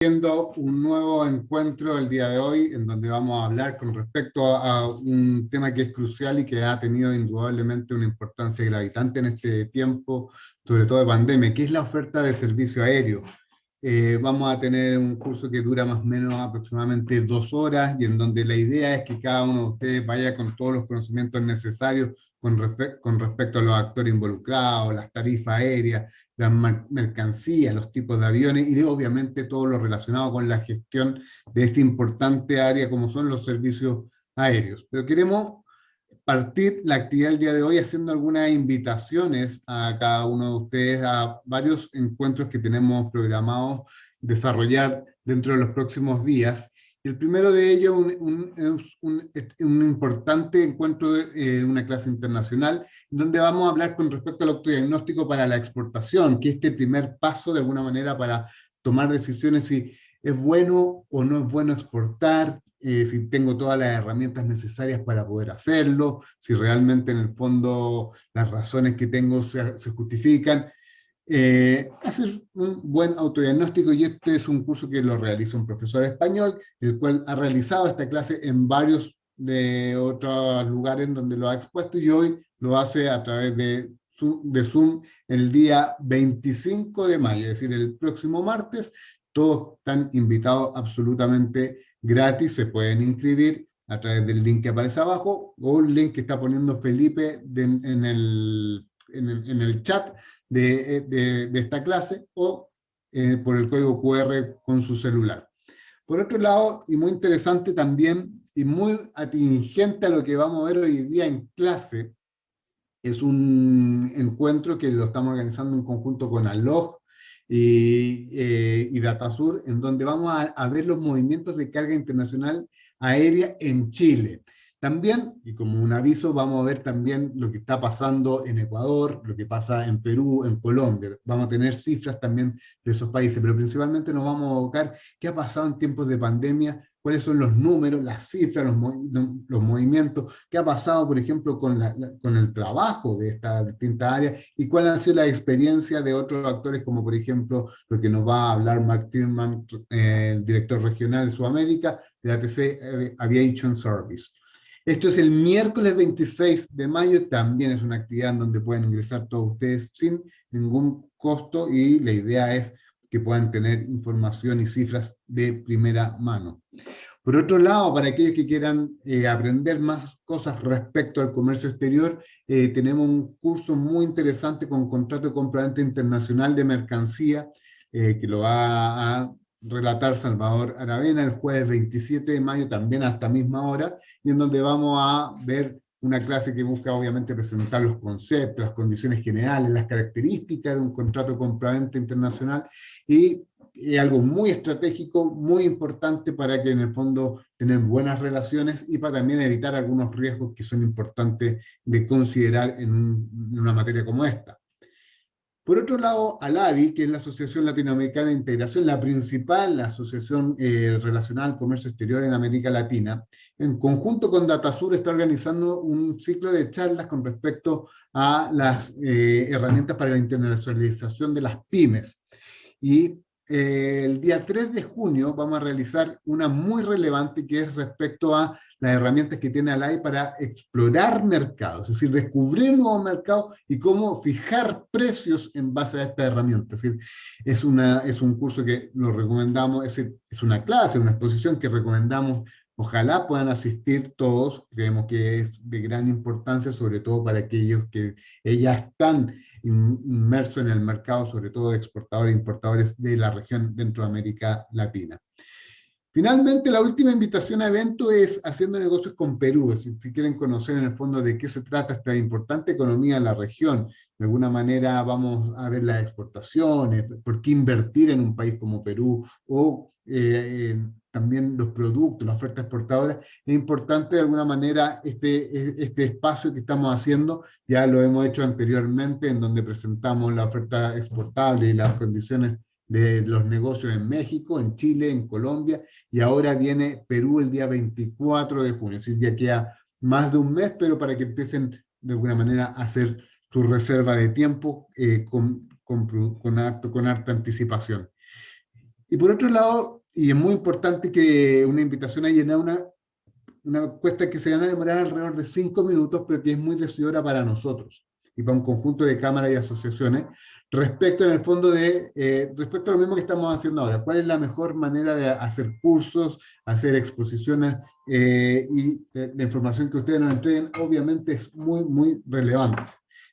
Haciendo un nuevo encuentro el día de hoy en donde vamos a hablar con respecto a un tema que es crucial y que ha tenido indudablemente una importancia gravitante en este tiempo, sobre todo de pandemia, que es la oferta de servicio aéreo. Vamos a tener un curso que dura más o menos aproximadamente 2 horas y en donde la idea es que cada uno de ustedes vaya con todos los conocimientos necesarios con respecto a los actores involucrados, las tarifas aéreas, las mercancías, los tipos de aviones y obviamente todo lo relacionado con la gestión de esta importante área como son los servicios aéreos. Pero queremos partir la actividad del día de hoy haciendo algunas invitaciones a cada uno de ustedes a varios encuentros que tenemos programados desarrollar dentro de los próximos días. El primero de ellos es un importante encuentro de una clase internacional, donde vamos a hablar con respecto al autodiagnóstico para la exportación, que es este primer paso de alguna manera para tomar decisiones si es bueno o no es bueno exportar, si tengo todas las herramientas necesarias para poder hacerlo, si realmente en el fondo las razones que tengo se justifican. Hacer un buen autodiagnóstico, y este es un curso que lo realiza un profesor español, el cual ha realizado esta clase en varios de otros lugares donde lo ha expuesto y hoy lo hace a través de Zoom el día 25 de mayo, es decir, el próximo martes. Todos están invitados absolutamente gratis, se pueden inscribir a través del link que aparece abajo o un link que está poniendo Felipe en el chat de esta clase o por el código QR con su celular. Por otro lado, y muy interesante también, y muy atingente a lo que vamos a ver hoy día en clase, es un encuentro que lo estamos organizando en conjunto con ALOG y Datasur, en donde vamos a ver los movimientos de carga internacional aérea en Chile. También, y como un aviso, vamos a ver también lo que está pasando en Ecuador, lo que pasa en Perú, en Colombia. Vamos a tener cifras también de esos países, pero principalmente nos vamos a abocar qué ha pasado en tiempos de pandemia, cuáles son los números, las cifras, los movimientos, qué ha pasado, por ejemplo, con el trabajo de estas distintas áreas y cuál ha sido la experiencia de otros actores, como por ejemplo lo que nos va a hablar Mark Tillman, director regional de Sudamérica de ATC Aviation Service. Esto es el miércoles 26 de mayo, también es una actividad en donde pueden ingresar todos ustedes sin ningún costo y la idea es que puedan tener información y cifras de primera mano. Por otro lado, para aquellos que quieran aprender más cosas respecto al comercio exterior, tenemos un curso muy interesante con contrato de compraventa internacional de mercancía, que lo va a relatar Salvador Aravena el jueves 27 de mayo, también a esta misma hora, y en donde vamos a ver una clase que busca obviamente presentar los conceptos, las condiciones generales, las características de un contrato de compraventa internacional y algo muy estratégico, muy importante para que en el fondo tener buenas relaciones y para también evitar algunos riesgos que son importantes de considerar en una materia como esta. Por otro lado, ALADI, que es la Asociación Latinoamericana de Integración, la principal asociación relacionada al comercio exterior en América Latina, en conjunto con Datasur está organizando un ciclo de charlas con respecto a las herramientas para la internacionalización de las pymes. Y el día 3 de junio vamos a realizar una muy relevante que es respecto a las herramientas que tiene ALAI para explorar mercados, es decir, descubrir nuevos mercados y cómo fijar precios en base a esta herramienta. Es decir, es un curso que lo recomendamos, es una clase, una exposición que recomendamos. Ojalá puedan asistir todos, creemos que es de gran importancia, sobre todo para aquellos que ya están inmersos en el mercado, sobre todo de exportadores e importadores de la región dentro de América Latina. Finalmente, la última invitación a evento es Haciendo Negocios con Perú. Si quieren conocer en el fondo de qué se trata esta importante economía en la región, de alguna manera vamos a ver las exportaciones, por qué invertir en un país como Perú, o también los productos, la oferta exportadora. Es importante de alguna manera este espacio que estamos haciendo, ya lo hemos hecho anteriormente, en donde presentamos la oferta exportable y las condiciones de los negocios en México, en Chile, en Colombia, y ahora viene Perú el día 24 de junio, es decir, ya queda más de un mes, pero para que empiecen de alguna manera a hacer su reserva de tiempo con harta anticipación. Y por otro lado, y es muy importante que una invitación a llenar una encuesta que se van a demorar alrededor de 5 minutos, pero que es muy decidora para nosotros y para un conjunto de cámaras y asociaciones, respecto en el fondo respecto a lo mismo que estamos haciendo ahora. ¿Cuál es la mejor manera de hacer cursos, hacer exposiciones y la información que ustedes nos entreguen? Obviamente es muy, muy relevante.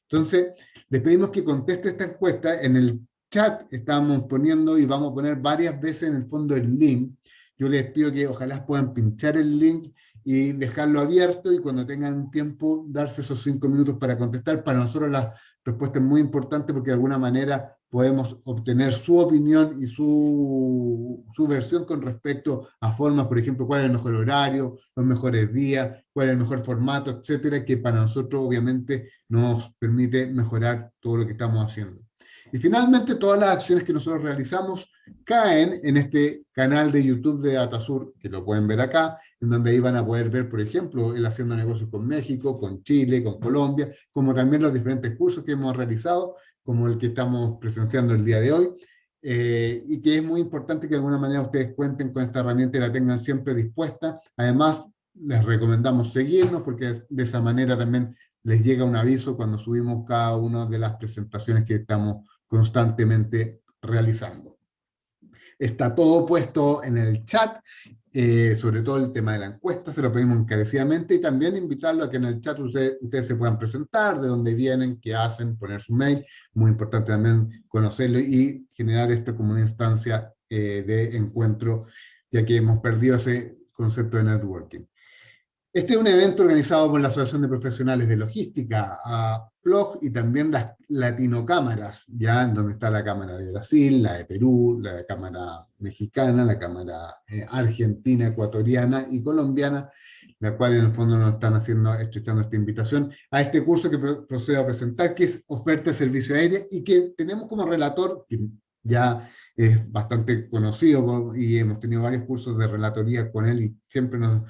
Entonces, les pedimos que conteste esta encuesta. En el chat estamos poniendo y vamos a poner varias veces en el fondo el link. Yo les pido que ojalá puedan pinchar el link y dejarlo abierto y cuando tengan tiempo darse esos 5 minutos para contestar. Para nosotros la respuesta es muy importante porque de alguna manera podemos obtener su opinión y su versión con respecto a formas, por ejemplo, cuál es el mejor horario, los mejores días, cuál es el mejor formato, etcétera, que para nosotros obviamente nos permite mejorar todo lo que estamos haciendo. Y finalmente, todas las acciones que nosotros realizamos caen en este canal de YouTube de Datasur, que lo pueden ver acá, en donde ahí van a poder ver, por ejemplo, el haciendo negocios con México, con Chile, con Colombia, como también los diferentes cursos que hemos realizado, como el que estamos presenciando el día de hoy, y que es muy importante que de alguna manera ustedes cuenten con esta herramienta y la tengan siempre dispuesta. Además, les recomendamos seguirnos porque de esa manera también les llega un aviso cuando subimos cada una de las presentaciones que estamos constantemente realizando. Está todo puesto en el chat, sobre todo el tema de la encuesta, se lo pedimos encarecidamente y también invitarlo a que en el chat ustedes se puedan presentar, de dónde vienen, qué hacen, poner su mail, muy importante también conocerlo y generar esto como una instancia de encuentro, ya que hemos perdido ese concepto de networking. Este es un evento organizado por la Asociación de Profesionales de Logística, PLOG, y también las Latinocámaras, ya en donde está la Cámara de Brasil, la de Perú, la Cámara Mexicana, la Cámara Argentina, Ecuatoriana y Colombiana, la cual en el fondo nos están estrechando esta invitación a este curso que procedo a presentar, que es Oferta de Servicio Aéreo, y que tenemos como relator, que ya es bastante conocido y hemos tenido varios cursos de relatoría con él y siempre nos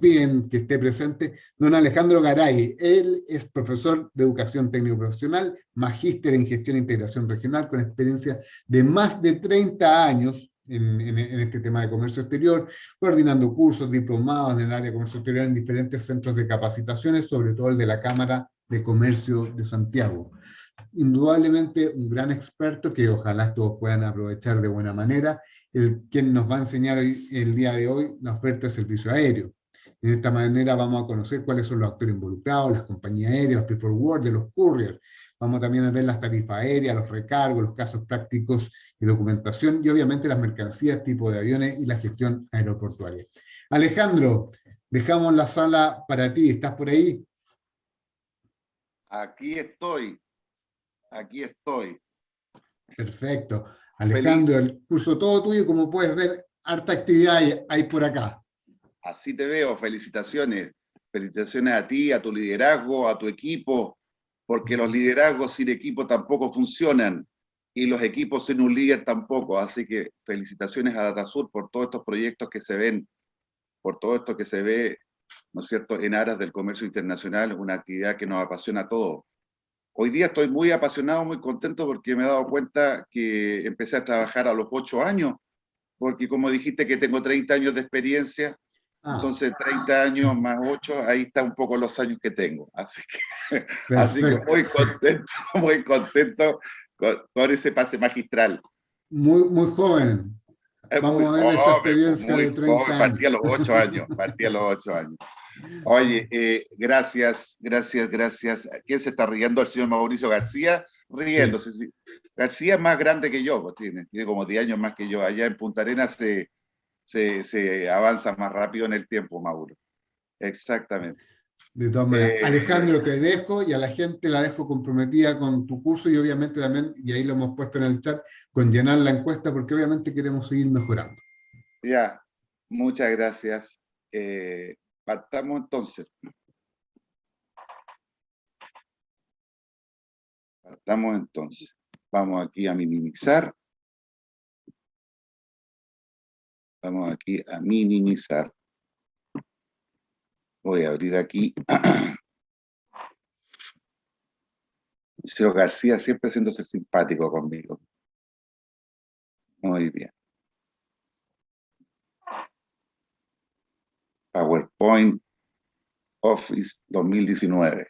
piden que esté presente, don Alejandro Garay. Él es profesor de Educación Técnico Profesional, magíster en Gestión e Integración Regional, con experiencia de más de 30 años en este tema de comercio exterior, coordinando cursos, diplomados en el área de comercio exterior en diferentes centros de capacitaciones, sobre todo el de la Cámara de Comercio de Santiago. Indudablemente un gran experto que ojalá todos puedan aprovechar de buena manera, quien nos va a enseñar el día de hoy la oferta de servicio aéreo. De esta manera vamos a conocer cuáles son los actores involucrados, las compañías aéreas, los pre-forwarders, los couriers. Vamos también a ver las tarifas aéreas, los recargos, los casos prácticos y documentación, y obviamente las mercancías, tipo de aviones y la gestión aeroportuaria. Alejandro, dejamos la sala para ti. ¿Estás por ahí? Aquí estoy, aquí estoy. Perfecto. Feliz, Alejandro, el curso todo tuyo, como puedes ver, harta actividad hay por acá. así te veo, felicitaciones. Felicitaciones a ti, a tu liderazgo, a tu equipo, porque los liderazgos sin equipo tampoco funcionan y los equipos sin un líder tampoco. Así que felicitaciones a Datasur por todos estos proyectos que se ven, por todo esto que se ve, ¿no es cierto?, en aras del comercio internacional, una actividad que nos apasiona a todos. Hoy día estoy muy apasionado, muy contento porque me he dado cuenta que empecé a trabajar a los 8 años, porque como dijiste que tengo 30 años de experiencia, Ah, entonces 30 años más 8, ahí está un poco los años que tengo. Así que perfecto. muy contento con ese pase magistral. Muy, muy joven. Es Vamos a ver esta experiencia muy de joven, 30 partí años. a los 8 años, partí a los 8 años. Oye, gracias. ¿Quién se está riendo? El señor Mauricio García, Sí, riéndose. Sí. García es más grande que yo, pues tiene como 10 años más que yo. Allá en Punta Arenas se avanza más rápido en el tiempo, Mauro. Exactamente. de todas maneras. Eh, Alejandro, te dejo y a la gente la dejo comprometida con tu curso y obviamente también, y ahí lo hemos puesto en el chat, con llenar la encuesta porque obviamente queremos seguir mejorando. ya, muchas gracias. Partamos entonces. Partamos entonces. Vamos aquí a minimizar. Vamos aquí a minimizar. Voy a abrir aquí. Señor García siempre haciéndose simpático conmigo. Muy bien. Point Office 2019.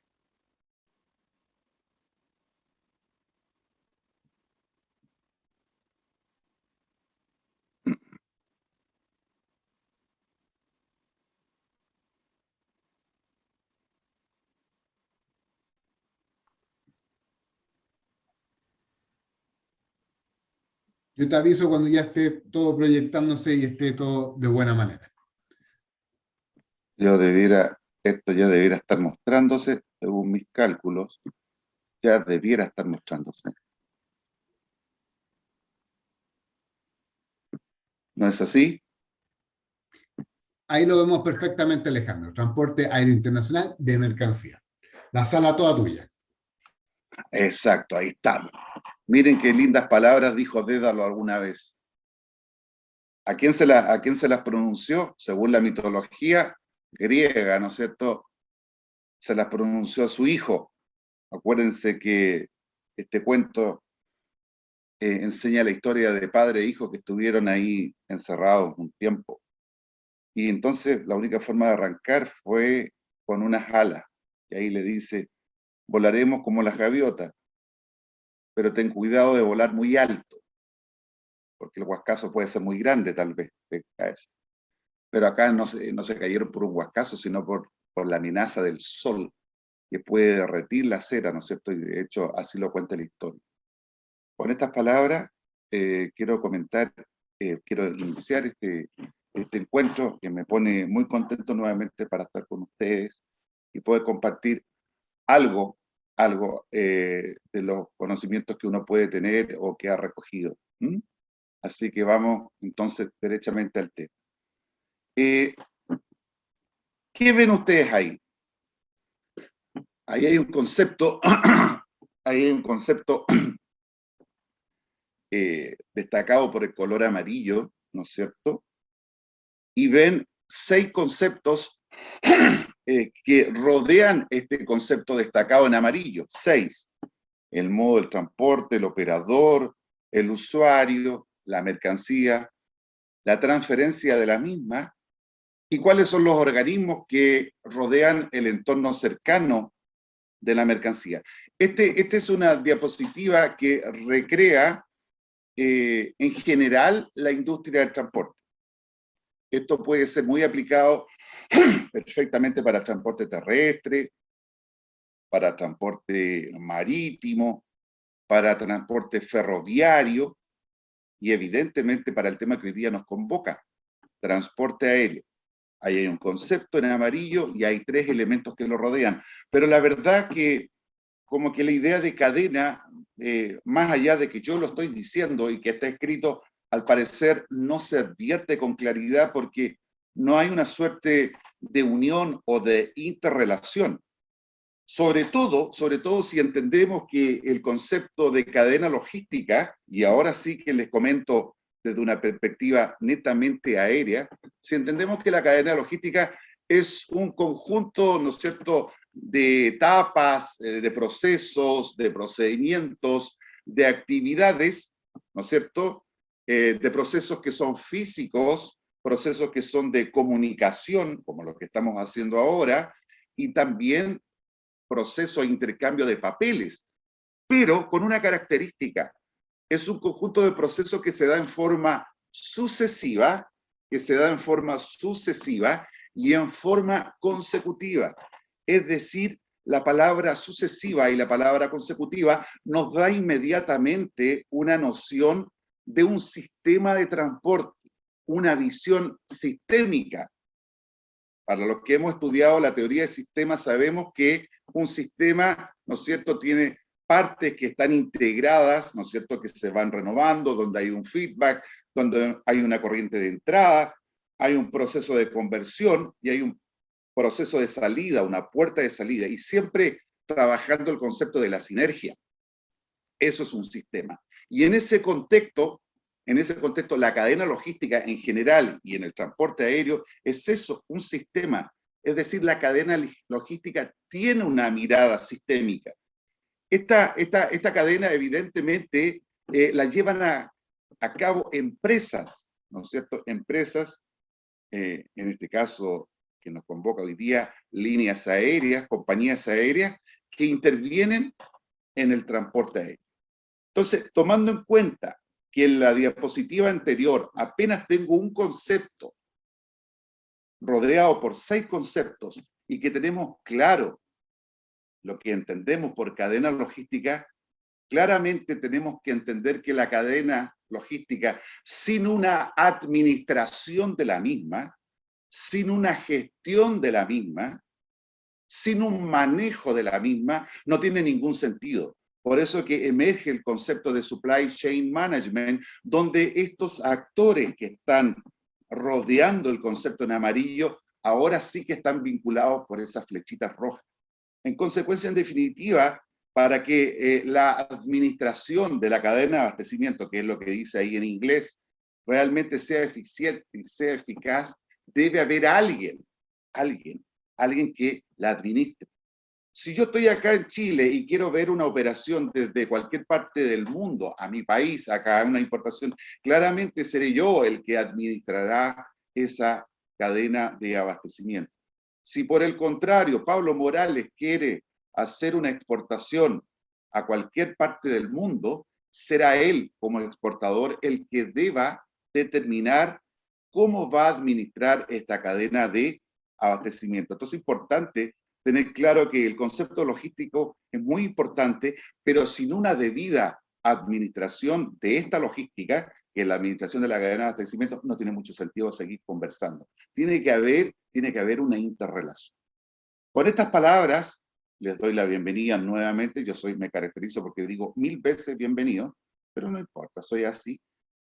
Yo te aviso cuando ya esté todo proyectándose y esté todo de buena manera. Esto ya debiera estar mostrándose, según mis cálculos, ya debiera estar mostrándose. ¿No es así? Ahí lo vemos perfectamente, Alejandro. Transporte aéreo internacional de mercancía. La sala toda tuya. Exacto, ahí estamos. Miren qué lindas palabras dijo Dédalo alguna vez. ¿A quién se las pronunció? Según la mitología griega, ¿no es cierto? Se las pronunció a su hijo. Acuérdense que este cuento enseña la historia de padre e hijo que estuvieron ahí encerrados un tiempo. Y entonces la única forma de arrancar fue con unas alas. Y ahí le dice, volaremos como las gaviotas, pero ten cuidado de volar muy alto, porque el huascazo puede ser muy grande tal vez, de caerse. Pero acá no se cayeron por un huascazo, sino por la amenaza del sol, que puede derretir la cera, ¿no es cierto? Y de hecho así lo cuenta la historia. Con estas palabras quiero iniciar este encuentro que me pone muy contento nuevamente para estar con ustedes y poder compartir algo de los conocimientos que uno puede tener o que ha recogido. ¿Mm? Así que vamos entonces derechamente al tema. ¿Qué ven ustedes ahí? Ahí hay un concepto, ahí hay un concepto destacado por el color amarillo, ¿no es cierto? Y ven 6 conceptos que rodean este concepto destacado en amarillo. 6. El modo del transporte, el operador, el usuario, la mercancía, la transferencia de la misma, y cuáles son los organismos que rodean el entorno cercano de la mercancía. Esta es una diapositiva que recrea en general la industria del transporte. Esto puede ser muy aplicado perfectamente para transporte terrestre, para transporte marítimo, para transporte ferroviario y evidentemente para el tema que hoy día nos convoca, transporte aéreo. Ahí hay un concepto en amarillo y hay 3 elementos que lo rodean. Pero la verdad que como que la idea de cadena, más allá de que yo lo estoy diciendo y que está escrito, al parecer no se advierte con claridad porque no hay una suerte de unión o de interrelación. Sobre todo si entendemos que el concepto de cadena logística, y ahora sí que les comento desde una perspectiva netamente aérea, si entendemos que la cadena logística es un conjunto, ¿no es cierto?, de etapas, de procesos, de procedimientos, de actividades, ¿no es cierto?, de procesos que son físicos, procesos que son de comunicación, como lo que estamos haciendo ahora, y también proceso de intercambio de papeles, pero con una característica. Es un conjunto de procesos que se da en forma sucesiva, y en forma consecutiva. Es decir, la palabra sucesiva y la palabra consecutiva nos da inmediatamente una noción de un sistema de transporte, una visión sistémica. Para los que hemos estudiado la teoría de sistemas sabemos que un sistema, ¿no es cierto?, tiene partes que están integradas, ¿no es cierto?, que se van renovando, donde hay un feedback, donde hay una corriente de entrada, hay un proceso de conversión y hay un proceso de salida, una puerta de salida, y siempre trabajando el concepto de la sinergia. Eso es un sistema. Y en ese contexto, la cadena logística en general y en el transporte aéreo es eso, un sistema. Es decir, la cadena logística tiene una mirada sistémica. Esta cadena, evidentemente, la llevan a cabo empresas, ¿no es cierto? Empresas, en este caso, que nos convoca hoy día, líneas aéreas, compañías aéreas, que intervienen en el transporte aéreo. Entonces, tomando en cuenta que en la diapositiva anterior apenas tengo un concepto rodeado por 6 conceptos y que tenemos claro lo que entendemos por cadena logística, claramente tenemos que entender que la cadena logística, sin una administración de la misma, sin una gestión de la misma, sin un manejo de la misma, no tiene ningún sentido. Por eso que emerge el concepto de supply chain management, donde estos actores que están rodeando el concepto en amarillo, ahora sí que están vinculados por esas flechitas rojas. En consecuencia, en definitiva, para que la administración de la cadena de abastecimiento, que es lo que dice ahí en inglés, realmente sea eficiente y sea eficaz, debe haber alguien que la administre. Si yo estoy acá en Chile y quiero ver una operación desde cualquier parte del mundo, a mi país, acá una importación, claramente seré yo el que administrará esa cadena de abastecimiento. Si por el contrario Pablo Morales quiere hacer una exportación a cualquier parte del mundo, será él como exportador el que deba determinar cómo va a administrar esta cadena de abastecimiento. Entonces es importante tener claro que el concepto logístico es muy importante, pero sin una debida administración de esta logística, que es la administración de la cadena de abastecimiento, no tiene mucho sentido seguir conversando. Tiene que haber una interrelación. Con estas palabras, les doy la bienvenida nuevamente. Me caracterizo porque digo 1000 veces bienvenido, pero no importa, soy así.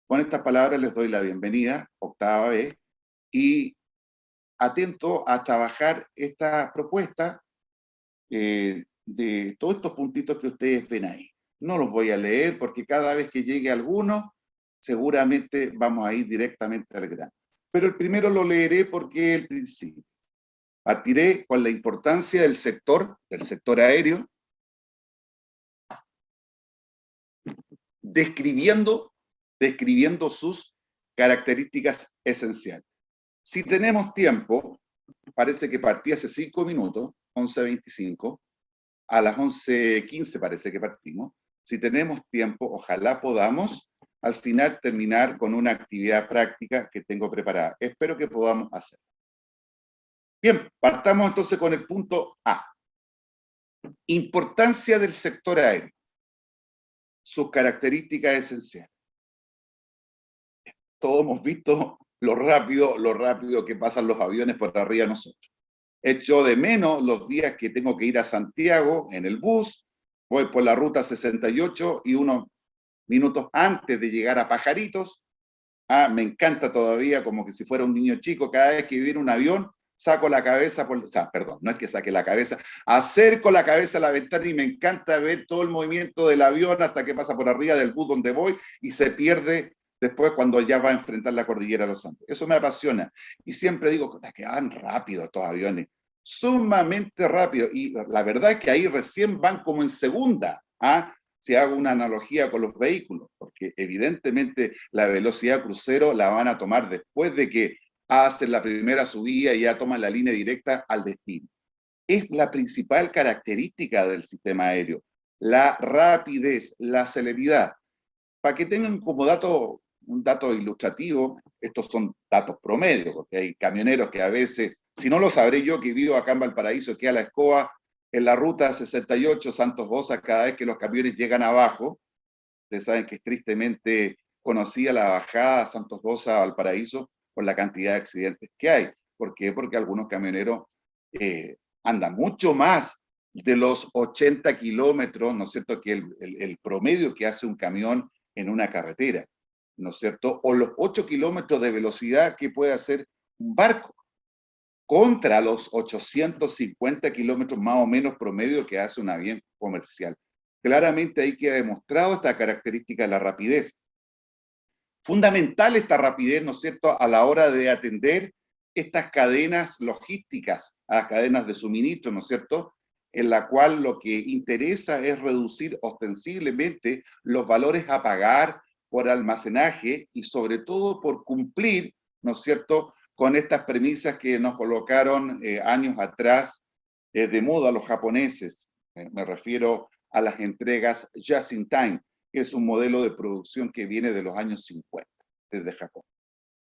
Con estas palabras les doy la bienvenida, octava vez, y atento a trabajar esta propuesta de todos estos puntitos que ustedes ven ahí. No los voy a leer porque cada vez que llegue alguno, seguramente vamos a ir directamente al grano. Pero el primero lo leeré porque es el principio. Partiré con la importancia del sector aéreo, describiendo sus características esenciales. Si tenemos tiempo, parece que partí hace 5 minutos, 11:25, a las 11:15 parece que partimos. Si tenemos tiempo, ojalá podamos al final terminar con una actividad práctica que tengo preparada. Espero que podamos hacer. Bien, partamos entonces con el punto A. Importancia del sector aéreo. Sus características esenciales. Todos hemos visto lo rápido que pasan los aviones por arriba de nosotros. Echo de menos los días que tengo que ir a Santiago en el bus, voy por la ruta 68 y unos minutos antes de llegar a Pajaritos, me encanta todavía como que si fuera un niño chico, cada vez que viene un avión, saco la cabeza, no es que saque la cabeza, acerco la cabeza a la ventana y me encanta ver todo el movimiento del avión hasta que pasa por arriba del bus donde voy y se pierde después cuando ya va a enfrentar la cordillera de los Andes. Eso me apasiona. Y siempre digo, que van rápido estos aviones, sumamente rápido. Y la verdad es que ahí recién van como en segunda, si hago una analogía con los vehículos, porque evidentemente la velocidad crucero la van a tomar después de que hacen la primera subida y ya toman la línea directa al destino. Es la principal característica del sistema aéreo, la rapidez, la celeridad. Para que tengan como un dato ilustrativo, estos son datos promedio, porque hay camioneros que a veces, si no lo sabré yo que vivo acá en Valparaíso, que a la Escoba, en la ruta 68 Santos Bosa, cada vez que los camiones llegan abajo, ustedes saben que es tristemente conocida la bajada Santos Bosa a Valparaíso por la cantidad de accidentes que hay. ¿Por qué? Porque algunos camioneros andan mucho más de los 80 kilómetros, ¿no es cierto?, que el promedio que hace un camión en una carretera, ¿no es cierto?, o los 8 kilómetros de velocidad que puede hacer un barco, contra los 850 kilómetros más o menos promedio que hace un avión comercial. Claramente ahí queda demostrado esta característica de la rapidez. Fundamental esta rapidez, ¿no es cierto?, a la hora de atender estas cadenas logísticas, a las cadenas de suministro, ¿no es cierto?, en la cual lo que interesa es reducir ostensiblemente los valores a pagar por almacenaje y sobre todo por cumplir, ¿no es cierto?, con estas premisas que nos colocaron años atrás de moda los japoneses. Me refiero a las entregas just in time, que es un modelo de producción que viene de los años 50, desde Japón.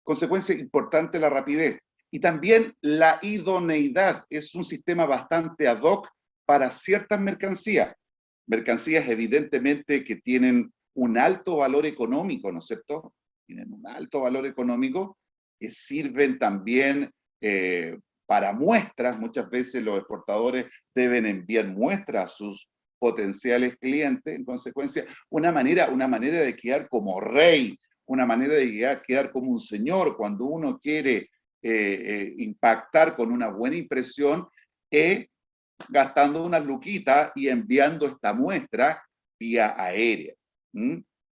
Consecuencia importante, la rapidez. Y también la idoneidad. Es un sistema bastante ad hoc para ciertas mercancías. Mercancías evidentemente que tienen un alto valor económico, ¿no es cierto? Tienen un alto valor económico, que sirven también para muestras. Muchas veces los exportadores deben enviar muestras a sus potenciales clientes. En consecuencia, una manera de quedar como rey, una manera de quedar como un señor cuando uno quiere impactar con una buena impresión, es gastando unas luquitas y enviando esta muestra vía aérea.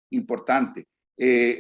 Importante.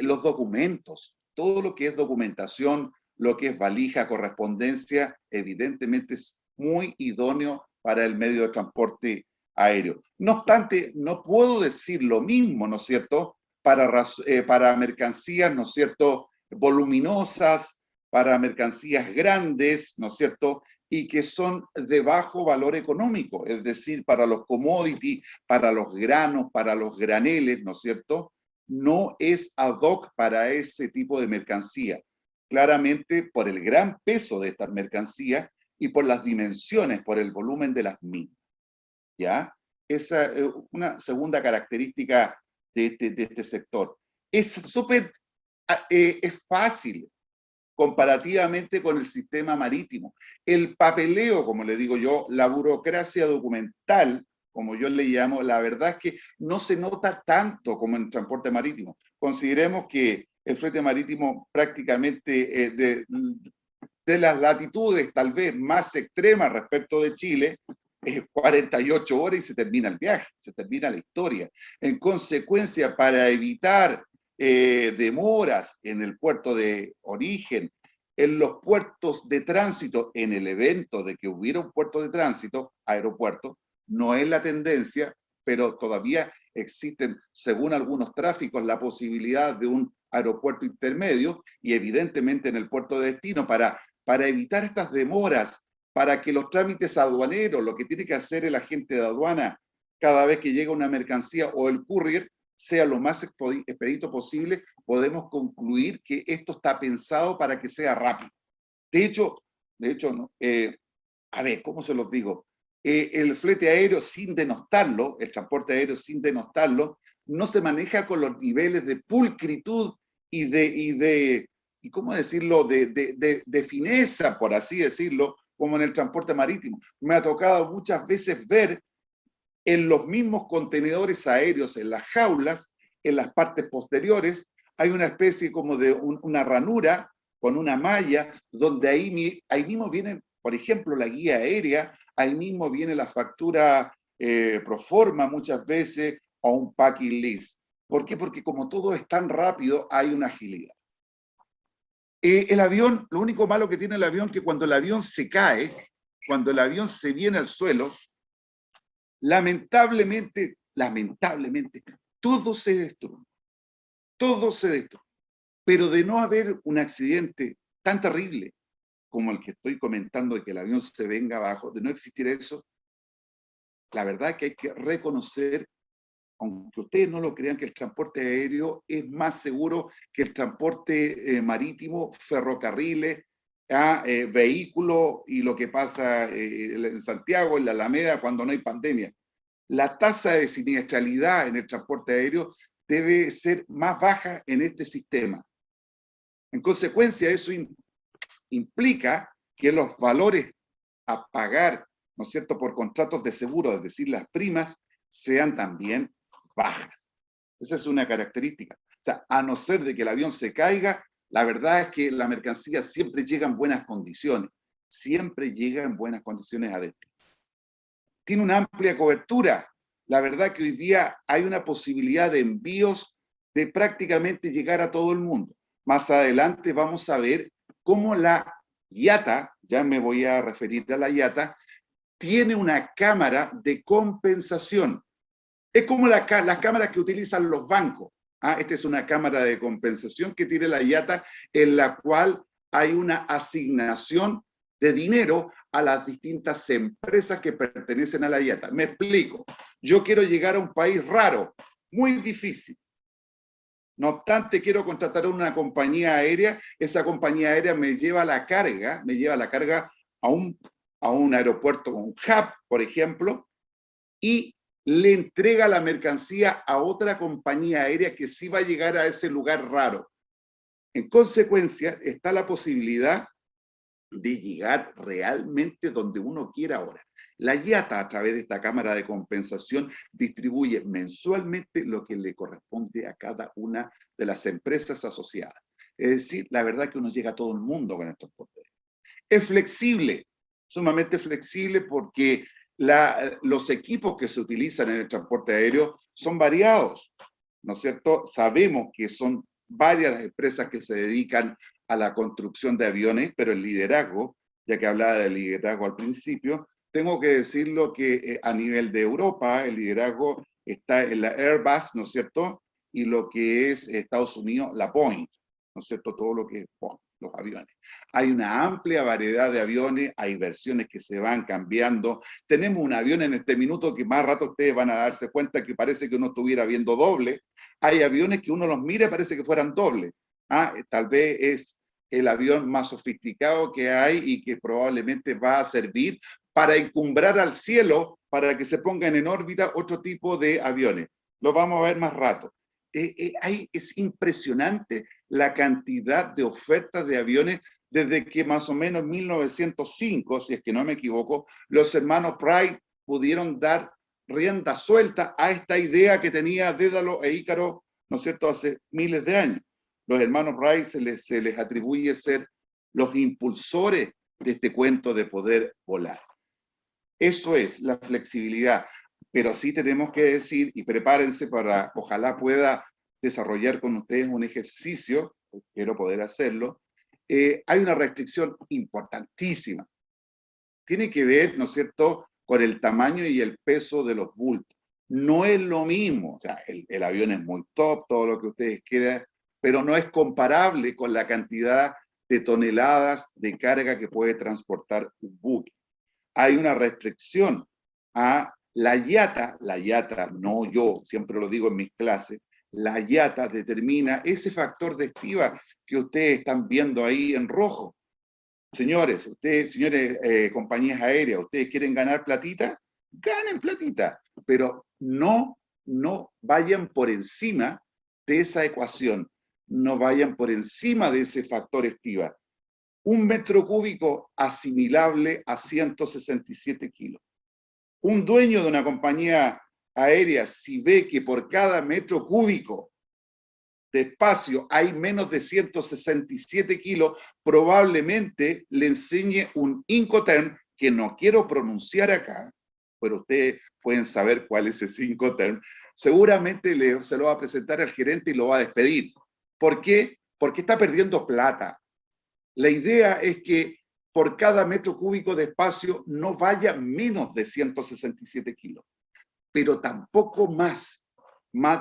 Los documentos, todo lo que es documentación, lo que es valija, correspondencia, evidentemente es muy idóneo para el medio de transporte aéreo. No obstante, no puedo decir lo mismo, ¿no es cierto?, para mercancías, ¿no es cierto?, voluminosas, para mercancías grandes, ¿no es cierto?, y que son de bajo valor económico, es decir, para los commodities, para los granos, para los graneles, ¿no es cierto?, no es ad hoc para ese tipo de mercancía. Claramente por el gran peso de estas mercancías y por las dimensiones, por el volumen de las mismas. ¿Ya? Esa es una segunda característica de este sector. Es súper, es fácil comparativamente con el sistema marítimo. El papeleo, como le digo yo, la burocracia documental, como yo le llamo, la verdad es que no se nota tanto como en el transporte marítimo. Consideremos que el flete marítimo prácticamente de las latitudes tal vez más extremas respecto de Chile, 48 horas y se termina el viaje, se termina la historia. En consecuencia, para evitar demoras en el puerto de origen, en los puertos de tránsito, en el evento de que hubiera un puerto de tránsito, aeropuerto, no es la tendencia, pero todavía existen, según algunos tráficos, la posibilidad de un aeropuerto intermedio y evidentemente en el puerto de destino para evitar estas demoras, para que los trámites aduaneros, lo que tiene que hacer el agente de aduana cada vez que llega una mercancía o el courier, sea lo más expedito posible, podemos concluir que esto está pensado para que sea rápido. De hecho no, a ver, ¿cómo se los digo? El flete aéreo, sin denostarlo, el transporte aéreo, sin denostarlo, no se maneja con los niveles de pulcritud y ¿cómo decirlo?, de fineza, por así decirlo, como en el transporte marítimo. Me ha tocado muchas veces ver en los mismos contenedores aéreos, en las jaulas, en las partes posteriores, hay una especie como de una ranura con una malla, donde ahí mismo vienen, por ejemplo, la guía aérea, ahí mismo viene la factura pro forma muchas veces, o un packing list. ¿Por qué? Porque como todo es tan rápido, hay una agilidad. El avión, lo único malo que tiene el avión es que cuando el avión se cae, cuando el avión se viene al suelo, lamentablemente, todo se destruye. Todo se destruye. Pero de no haber un accidente tan terrible como el que estoy comentando, de que el avión se venga abajo, de no existir eso, la verdad es que hay que reconocer, aunque ustedes no lo crean, que el transporte aéreo es más seguro que el transporte marítimo, ferrocarriles, vehículos y lo que pasa en Santiago, en la Alameda, cuando no hay pandemia. La tasa de siniestralidad en el transporte aéreo debe ser más baja en este sistema. En consecuencia, eso implica que los valores a pagar, ¿no es cierto?, por contratos de seguro, es decir, las primas, sean también bajas. Esa es una característica. O sea, a no ser de que el avión se caiga, la verdad es que la mercancía siempre llega en buenas condiciones. Siempre llega en buenas condiciones a destino. Tiene una amplia cobertura. La verdad que hoy día hay una posibilidad de envíos de prácticamente llegar a todo el mundo. Más adelante vamos a ver cómo la IATA, ya me voy a referir a la IATA, tiene una cámara de compensación. Es como las cámaras que utilizan los bancos. Esta es una cámara de compensación que tiene la IATA, en la cual hay una asignación de dinero a las distintas empresas que pertenecen a la IATA. Me explico. Yo quiero llegar a un país raro, muy difícil. No obstante, quiero contratar una compañía aérea. Esa compañía aérea me lleva la carga a un aeropuerto, un hub, por ejemplo, y le entrega la mercancía a otra compañía aérea que sí va a llegar a ese lugar raro. En consecuencia, está la posibilidad de llegar realmente donde uno quiera ahora. La IATA, a través de esta Cámara de Compensación, distribuye mensualmente lo que le corresponde a cada una de las empresas asociadas. Es decir, la verdad que uno llega a todo el mundo con el transporte. Es flexible, sumamente flexible, porque los equipos que se utilizan en el transporte aéreo son variados, ¿no es cierto? Sabemos que son varias las empresas que se dedican a la construcción de aviones, pero el liderazgo, ya que hablaba de liderazgo al principio, tengo que decirlo que a nivel de Europa, el liderazgo está en la Airbus, ¿no es cierto? Y lo que es Estados Unidos, la Boeing, ¿no es cierto? Todo lo que es los aviones. Hay una amplia variedad de aviones, hay versiones que se van cambiando. Tenemos un avión en este minuto que más rato ustedes van a darse cuenta que parece que uno estuviera viendo doble. Hay aviones que uno los mira y parece que fueran dobles. Tal vez es el avión más sofisticado que hay y que probablemente va a servir para encumbrar al cielo, para que se pongan en órbita otro tipo de aviones. Lo vamos a ver más rato. Es impresionante la cantidad de ofertas de aviones desde que más o menos en 1905, si es que no me equivoco, los hermanos Wright pudieron dar rienda suelta a esta idea que tenía Dédalo e Ícaro, ¿no es cierto?, hace miles de años. Los hermanos Wright se les atribuye ser los impulsores de este cuento de poder volar. Eso es la flexibilidad. Pero sí tenemos que decir, y prepárense para, ojalá pueda desarrollar con ustedes un ejercicio, quiero poder hacerlo, hay una restricción importantísima. Tiene que ver, ¿no es cierto?, con el tamaño y el peso de los bultos. No es lo mismo, o sea, el avión es muy top, todo lo que ustedes quieran, pero no es comparable con la cantidad de toneladas de carga que puede transportar un buque. Hay una restricción a la IATA, no yo, siempre lo digo en mis clases, la IATA determina ese factor de estiba que ustedes están viendo ahí en rojo. Señores, compañías aéreas, ustedes quieren ganar platita, ganen platita, pero no vayan por encima de esa ecuación, no vayan por encima de ese factor estiba. 1 metro cúbico asimilable a 167 kilos. Un dueño de una compañía aérea, si ve que por cada metro cúbico de espacio hay menos de 167 kilos, probablemente le enseñe un Incoterm que no quiero pronunciar acá, pero ustedes pueden saber cuál es ese Incoterm. Seguramente se lo va a presentar al gerente y lo va a despedir. ¿Por qué? Porque está perdiendo plata. La idea es que por cada metro cúbico de espacio no vaya menos de 167 kilos, pero tampoco más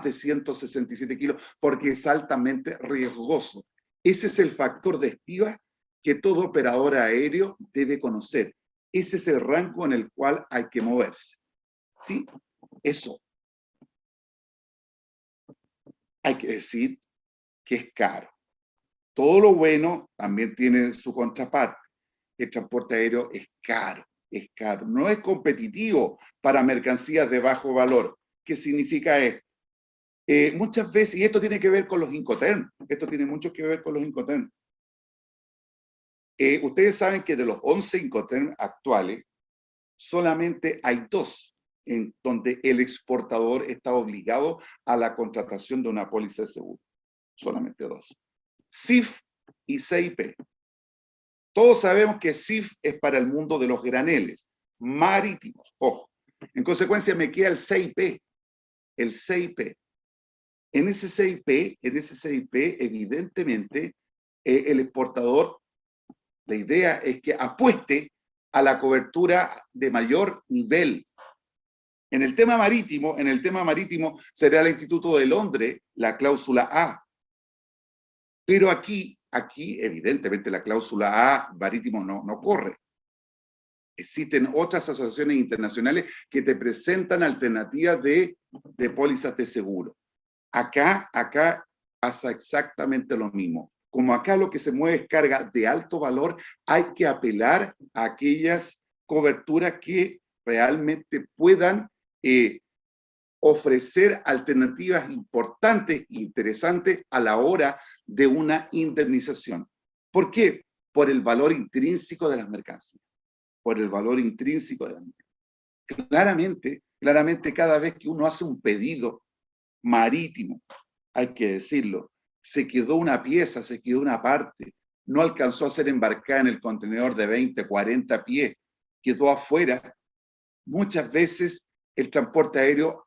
de 167 kilos, porque es altamente riesgoso. Ese es el factor de estiba que todo operador aéreo debe conocer. Ese es el rango en el cual hay que moverse. ¿Sí? Eso. Hay que decir que es caro. Todo lo bueno también tiene su contraparte. El transporte aéreo es caro, no es competitivo para mercancías de bajo valor. ¿Qué significa esto? Muchas veces, y esto tiene que ver con los Incoterm, esto tiene mucho que ver con los Incoterm. Ustedes saben que de los 11 Incoterm actuales, solamente hay 2 en donde el exportador está obligado a la contratación de una póliza de seguro. Solamente 2. CIF y CIP. Todos sabemos que CIF es para el mundo de los graneles marítimos, ojo. En consecuencia me queda el CIP. El CIP. En ese CIP, evidentemente, el exportador, la idea es que apueste a la cobertura de mayor nivel. En el tema marítimo será el Instituto de Londres la cláusula A. Pero aquí aquí evidentemente la cláusula A marítimo no corre. Existen otras asociaciones internacionales que te presentan alternativas de pólizas de seguro. Acá pasa exactamente lo mismo. Como acá lo que se mueve es carga de alto valor, hay que apelar a aquellas coberturas que realmente puedan ofrecer alternativas importantes e interesantes a la hora de una indemnización. ¿Por qué? Por el valor intrínseco de las mercancías. Por el valor intrínseco de las mercancías. Claramente cada vez que uno hace un pedido marítimo, hay que decirlo, se quedó una pieza, se quedó una parte, no alcanzó a ser embarcada en el contenedor de 20, 40 pies, quedó afuera. Muchas veces el transporte aéreo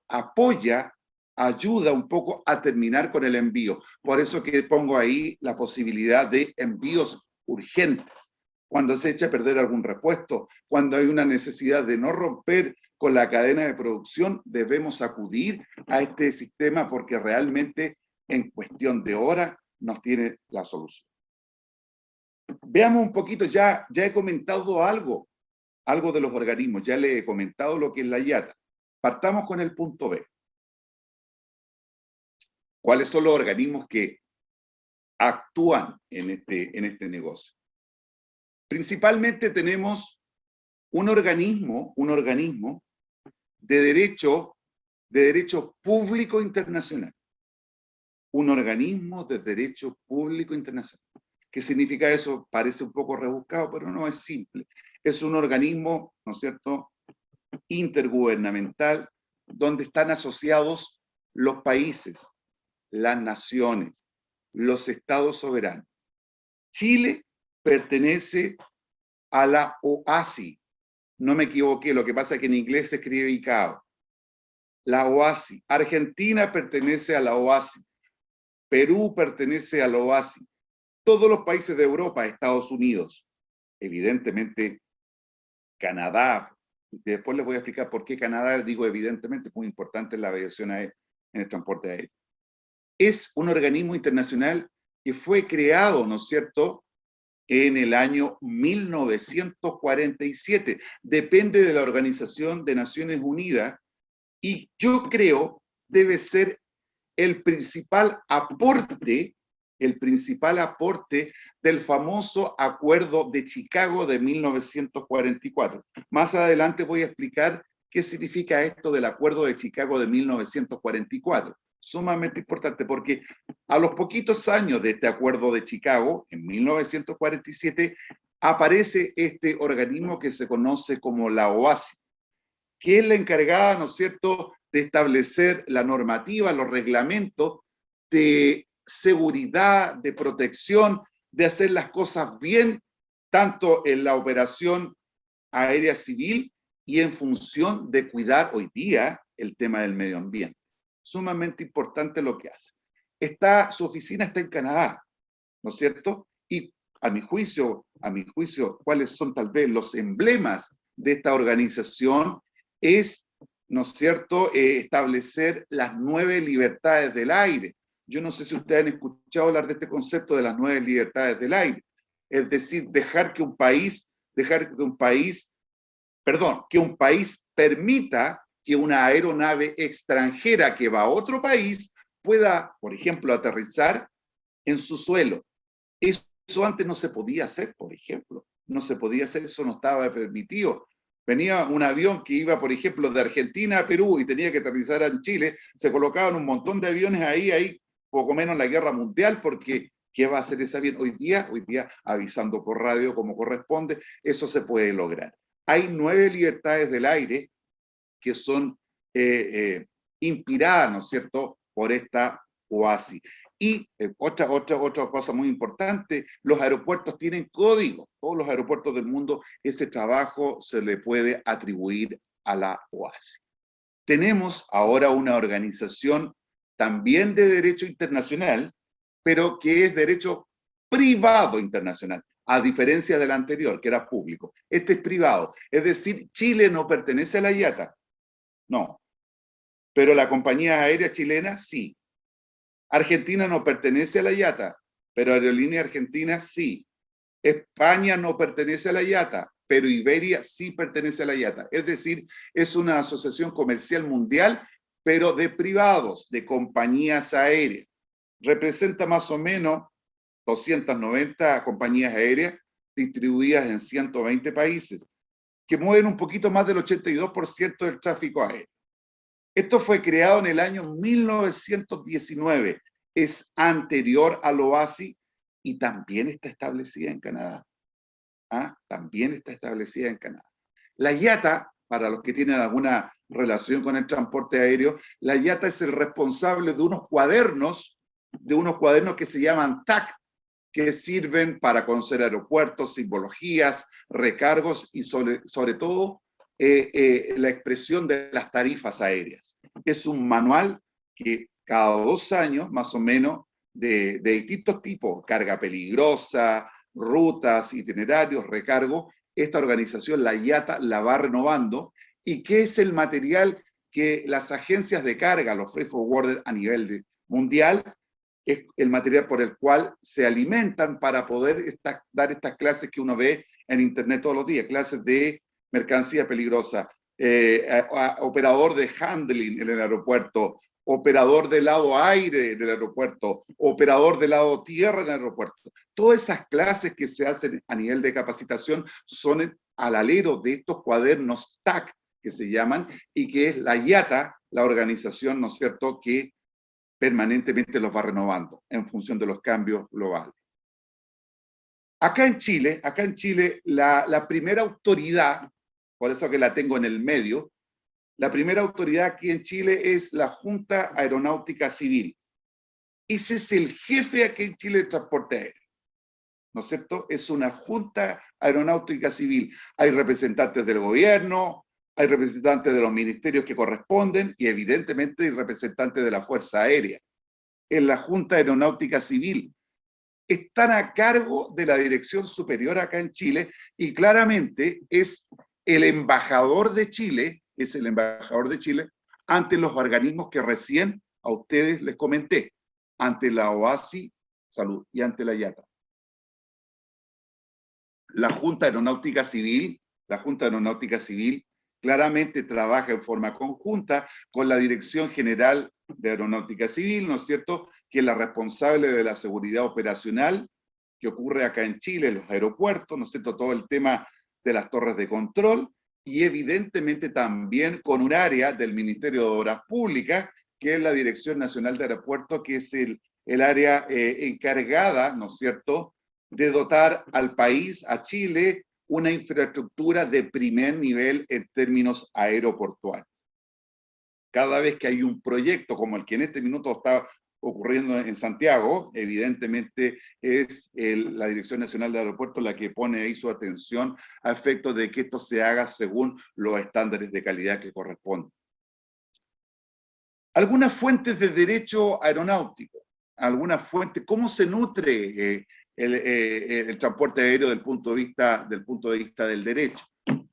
ayuda un poco a terminar con el envío. Por eso que pongo ahí la posibilidad de envíos urgentes. Cuando se echa a perder algún repuesto, cuando hay una necesidad de no romper con la cadena de producción, debemos acudir a este sistema porque realmente en cuestión de horas nos tiene la solución. Veamos un poquito, ya he comentado algo de los organismos, ya le he comentado lo que es la IATA. Partamos con el punto B. ¿Cuáles son los organismos que actúan en este negocio? Principalmente tenemos un organismo de derecho público internacional. Un organismo de derecho público internacional. ¿Qué significa eso? Parece un poco rebuscado, pero no, es simple. Es un organismo, ¿no es cierto?, intergubernamental, donde están asociados los países, las naciones, los estados soberanos. Chile pertenece a la OASI. No me equivoqué, lo que pasa es que en inglés se escribe ICAO. La OASI. Argentina pertenece a la OASI. Perú pertenece a la OASI. Todos los países de Europa, Estados Unidos, evidentemente Canadá. Después les voy a explicar por qué Canadá, digo evidentemente, es muy importante en la aviación en el transporte aéreo. Es un organismo internacional que fue creado, ¿no es cierto?, en el año 1947. Depende de la Organización de Naciones Unidas y yo creo debe ser el principal aporte del famoso Acuerdo de Chicago de 1944. Más adelante voy a explicar qué significa esto del Acuerdo de Chicago de 1944. Sumamente importante porque a los poquitos años de este Acuerdo de Chicago, en 1947, aparece este organismo que se conoce como la OASI, que es la encargada, ¿no es cierto?, de establecer la normativa, los reglamentos de seguridad, de protección, de hacer las cosas bien, tanto en la operación aérea civil y en función de cuidar hoy día el tema del medio ambiente. Sumamente importante lo que hace. Su oficina está en Canadá, ¿no es cierto? Y a mi juicio, ¿cuáles son tal vez los emblemas de esta organización? Es, ¿no es cierto?, establecer las 9 libertades del aire. Yo no sé si ustedes han escuchado hablar de este concepto de las 9 libertades del aire. Es decir, que un país permita que una aeronave extranjera que va a otro país pueda, por ejemplo, aterrizar en su suelo. Eso antes no se podía hacer, por ejemplo. No se podía hacer, eso no estaba permitido. Venía un avión que iba, por ejemplo, de Argentina a Perú y tenía que aterrizar en Chile, se colocaban un montón de aviones ahí, poco menos en la guerra mundial, porque ¿qué va a hacer ese avión? Hoy día, avisando por radio como corresponde, eso se puede lograr. Hay 9 libertades del aire que son inspiradas, ¿no es cierto?, por esta OASI. Y otra cosa muy importante, los aeropuertos tienen código. Todos los aeropuertos del mundo, ese trabajo se le puede atribuir a la OASI. Tenemos ahora una organización también de derecho internacional, pero que es derecho privado internacional, a diferencia del anterior, que era público. Este es privado, es decir, Chile no pertenece a la IATA, no, pero la compañía aérea chilena sí. Argentina no pertenece a la IATA, pero Aerolínea Argentina sí. España no pertenece a la IATA, pero Iberia sí pertenece a la IATA. Es decir, es una asociación comercial mundial, pero de privados, de compañías aéreas. Representa más o menos 290 compañías aéreas distribuidas en 120 países, que mueven un poquito más del 82% del tráfico aéreo. Esto fue creado en el año 1919, es anterior al OASI y también está establecida en Canadá. También está establecida en Canadá. La IATA, para los que tienen alguna relación con el transporte aéreo, la IATA es el responsable de unos cuadernos que se llaman TAC, que sirven para conocer aeropuertos, simbologías, recargos y sobre todo la expresión de las tarifas aéreas. Es un manual que cada 2 años, más o menos, de distintos tipos, carga peligrosa, rutas, itinerarios, recargos, esta organización, la IATA, la va renovando. ¿Y qué es el material que las agencias de carga, los freight forwarders a nivel mundial, es el material por el cual se alimentan para poder dar estas clases que uno ve en internet todos los días, clases de mercancía peligrosa, operador de handling en el aeropuerto, operador de lado aire del aeropuerto, operador de lado tierra en el aeropuerto. Todas esas clases que se hacen a nivel de capacitación son al alero de estos cuadernos TAC que se llaman, y que es la IATA, la organización, ¿no es cierto?, que permanentemente los va renovando en función de los cambios globales. Acá en Chile, la primera autoridad, por eso que la tengo en el medio, la primera autoridad aquí en Chile es la Junta Aeronáutica Civil. Ese es el jefe aquí en Chile de transporte aéreo, ¿no es cierto? Es una Junta Aeronáutica Civil. Hay representantes del gobierno, hay representantes de los ministerios que corresponden y evidentemente hay representantes de la Fuerza Aérea. En la Junta Aeronáutica Civil están a cargo de la Dirección Superior acá en Chile y claramente es el embajador de Chile, ante los organismos que recién a ustedes les comenté, ante la OASI Salud y ante la IATA. La Junta Aeronáutica Civil claramente trabaja en forma conjunta con la Dirección General de Aeronáutica Civil, ¿no es cierto?, que es la responsable de la seguridad operacional que ocurre acá en Chile, en los aeropuertos, ¿no es cierto?, todo el tema de las torres de control, y evidentemente también con un área del Ministerio de Obras Públicas, que es la Dirección Nacional de Aeropuertos, que es el área encargada, ¿no es cierto?, de dotar al país, a Chile, una infraestructura de primer nivel en términos aeroportuarios. Cada vez que hay un proyecto como el que en este minuto está ocurriendo en Santiago, evidentemente es la Dirección Nacional de Aeropuertos la que pone ahí su atención a efectos de que esto se haga según los estándares de calidad que corresponden. Algunas fuentes de derecho aeronáutico, algunas fuentes, ¿cómo se nutre el transporte aéreo del punto de vista del derecho?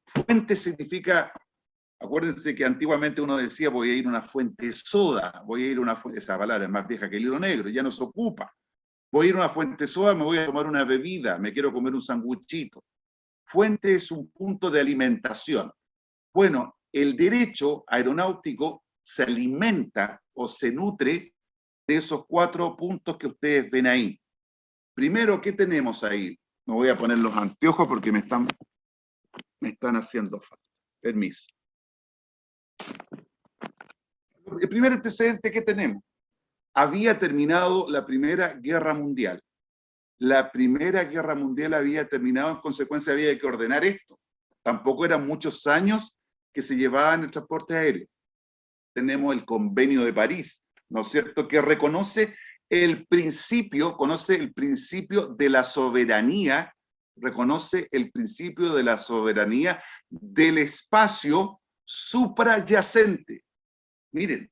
Fuente significa, acuérdense que antiguamente uno decía voy a ir a una fuente soda, esa palabra es más vieja que el hilo negro, ya no se ocupa. Voy a ir a una fuente soda, me voy a tomar una bebida, me quiero comer un sanguchito. Fuente es un punto de alimentación. Bueno, el derecho aeronáutico se alimenta o se nutre de esos 4 puntos que ustedes ven ahí. Primero, ¿qué tenemos ahí? Me voy a poner los anteojos porque me están haciendo falta. Permiso. El primer antecedente que tenemos. Había terminado la Primera Guerra Mundial. La Primera Guerra Mundial había terminado, en consecuencia había que ordenar esto. Tampoco eran muchos años que se llevaban el transporte aéreo. Tenemos el Convenio de París, ¿no es cierto?, que reconoce el principio de la soberanía, del espacio suprayacente. Miren,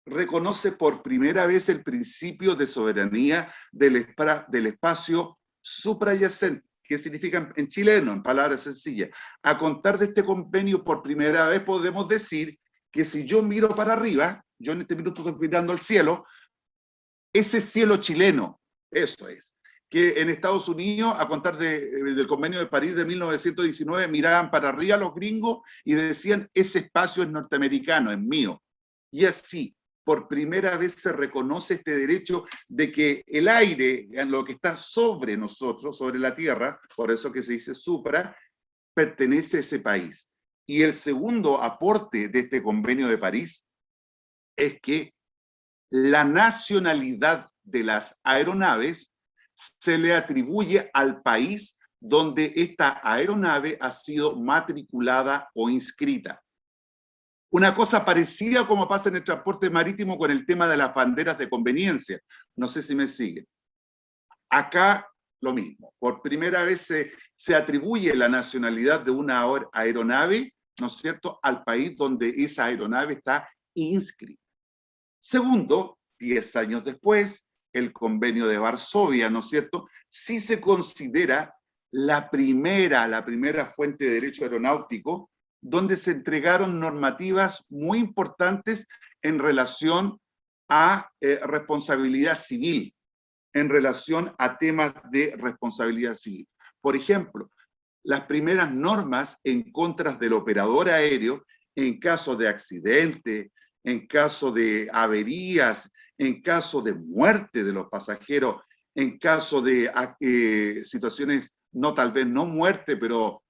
reconoce por primera vez el principio de soberanía del espacio suprayacente. ¿Qué significa en chileno, en palabras sencillas? A contar de este convenio, por primera vez podemos decir que si yo miro para arriba, yo en este minuto estoy mirando al cielo, ese cielo chileno, eso es. que en Estados Unidos, a contar del Convenio de París de 1919, miraban para arriba los gringos y decían, ese espacio es norteamericano, es mío. Y así, por primera vez se reconoce este derecho de que el aire, lo que está sobre nosotros, sobre la Tierra, por eso que se dice supra, pertenece a ese país. Y el segundo aporte de este Convenio de París es que la nacionalidad de las aeronaves se le atribuye al país donde esta aeronave ha sido matriculada o inscrita. Una cosa parecida como pasa en el transporte marítimo con el tema de las banderas de conveniencia. No sé si me siguen. Acá lo mismo. Por primera vez se atribuye la nacionalidad de una aeronave, ¿no es cierto?, al país donde esa aeronave está inscrita. Segundo, 10 años después, el Convenio de Varsovia, ¿no es cierto?, sí se considera la primera fuente de derecho aeronáutico donde se entregaron normativas muy importantes en relación a responsabilidad civil, en relación a temas de responsabilidad civil. Por ejemplo, las primeras normas en contra del operador aéreo en caso de accidente, en caso de averías, en caso de muerte de los pasajeros, en caso de situaciones, no tal vez no muerte, pero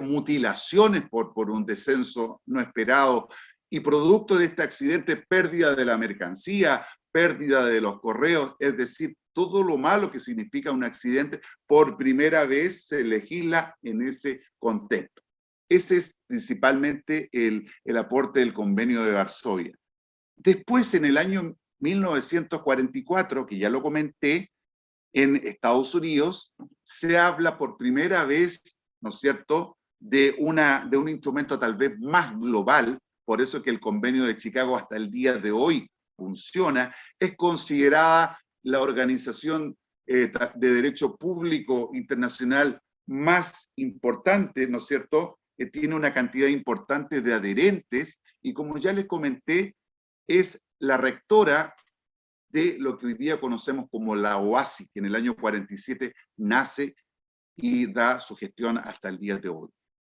mutilaciones por un descenso no esperado, y producto de este accidente, pérdida de la mercancía, pérdida de los correos, es decir, todo lo malo que significa un accidente, por primera vez se legisla en ese contexto. Ese es principalmente el aporte del Convenio de Varsovia. Después, en el año 1944, que ya lo comenté, en Estados Unidos se habla por primera vez, ¿no es cierto?, de un instrumento tal vez más global, por eso que el Convenio de Chicago hasta el día de hoy funciona, es considerada la organización de derecho público internacional más importante, ¿no es cierto?, que tiene una cantidad importante de adherentes, y como ya les comenté, es la rectora de lo que hoy día conocemos como la OASI, que en el año 47 nace y da su gestión hasta el día de hoy.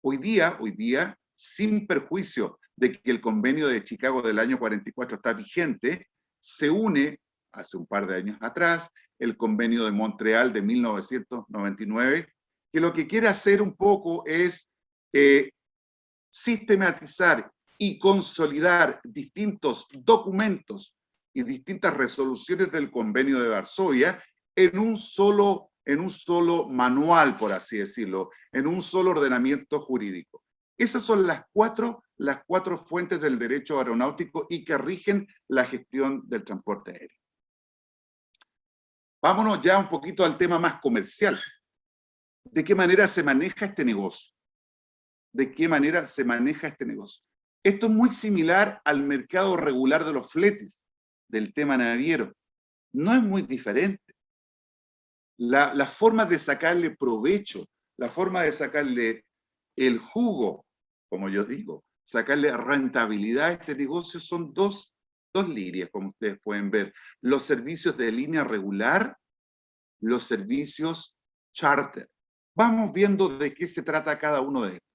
Hoy día, sin perjuicio de que el Convenio de Chicago del año 44 está vigente, se une, hace un par de años atrás, el Convenio de Montreal de 1999, que lo que quiere hacer un poco es sistematizar y consolidar distintos documentos y distintas resoluciones del Convenio de Varsovia en un solo manual, por así decirlo, en un solo ordenamiento jurídico. Esas son las cuatro fuentes del derecho aeronáutico y que rigen la gestión del transporte aéreo. Vámonos ya un poquito al tema más comercial. ¿De qué manera se maneja este negocio? ¿De qué manera se maneja este negocio? Esto es muy similar al mercado regular de los fletes, del tema naviero. No es muy diferente. La forma de sacarle provecho, la forma de sacarle el jugo, como yo digo, sacarle rentabilidad a este negocio son dos líneas, como ustedes pueden ver. Los servicios de línea regular, los servicios charter. Vamos viendo de qué se trata cada uno de estos.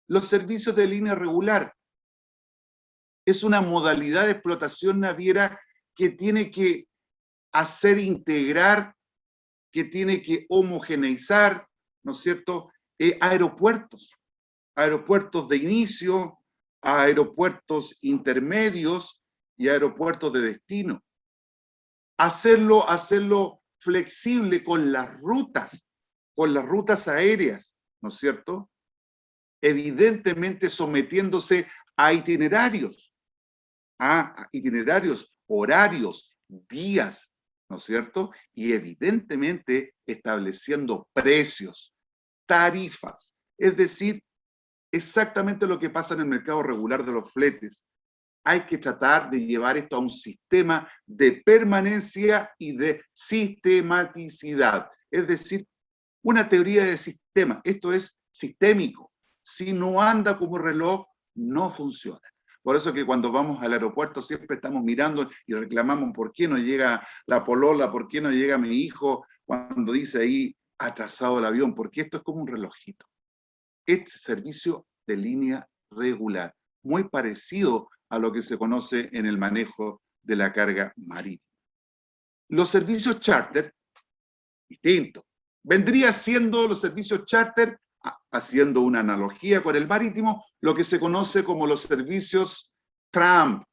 Los servicios de línea regular es una modalidad de explotación naviera que tiene que hacer integrar, que tiene que homogeneizar, ¿no es cierto?, aeropuertos de inicio, aeropuertos intermedios y aeropuertos de destino. Hacerlo flexible con las rutas aéreas, ¿no es cierto? Evidentemente sometiéndose a itinerarios, horarios, días, ¿no es cierto? Y evidentemente estableciendo precios, tarifas, es decir, exactamente lo que pasa en el mercado regular de los fletes. Hay que tratar de llevar esto a un sistema de permanencia y de sistematicidad, es decir, una teoría de sistema. Esto es sistémico. Si no anda como reloj, no funciona. Por eso que cuando vamos al aeropuerto siempre estamos mirando y reclamamos por qué no llega la polola, por qué no llega mi hijo, cuando dice ahí atrasado el avión, porque esto es como un relojito. Este servicio de línea regular, muy parecido a lo que se conoce en el manejo de la carga marítima. Los servicios charter, distinto. Vendría siendo los servicios charter, haciendo una analogía con el marítimo, lo que se conoce como los servicios tram,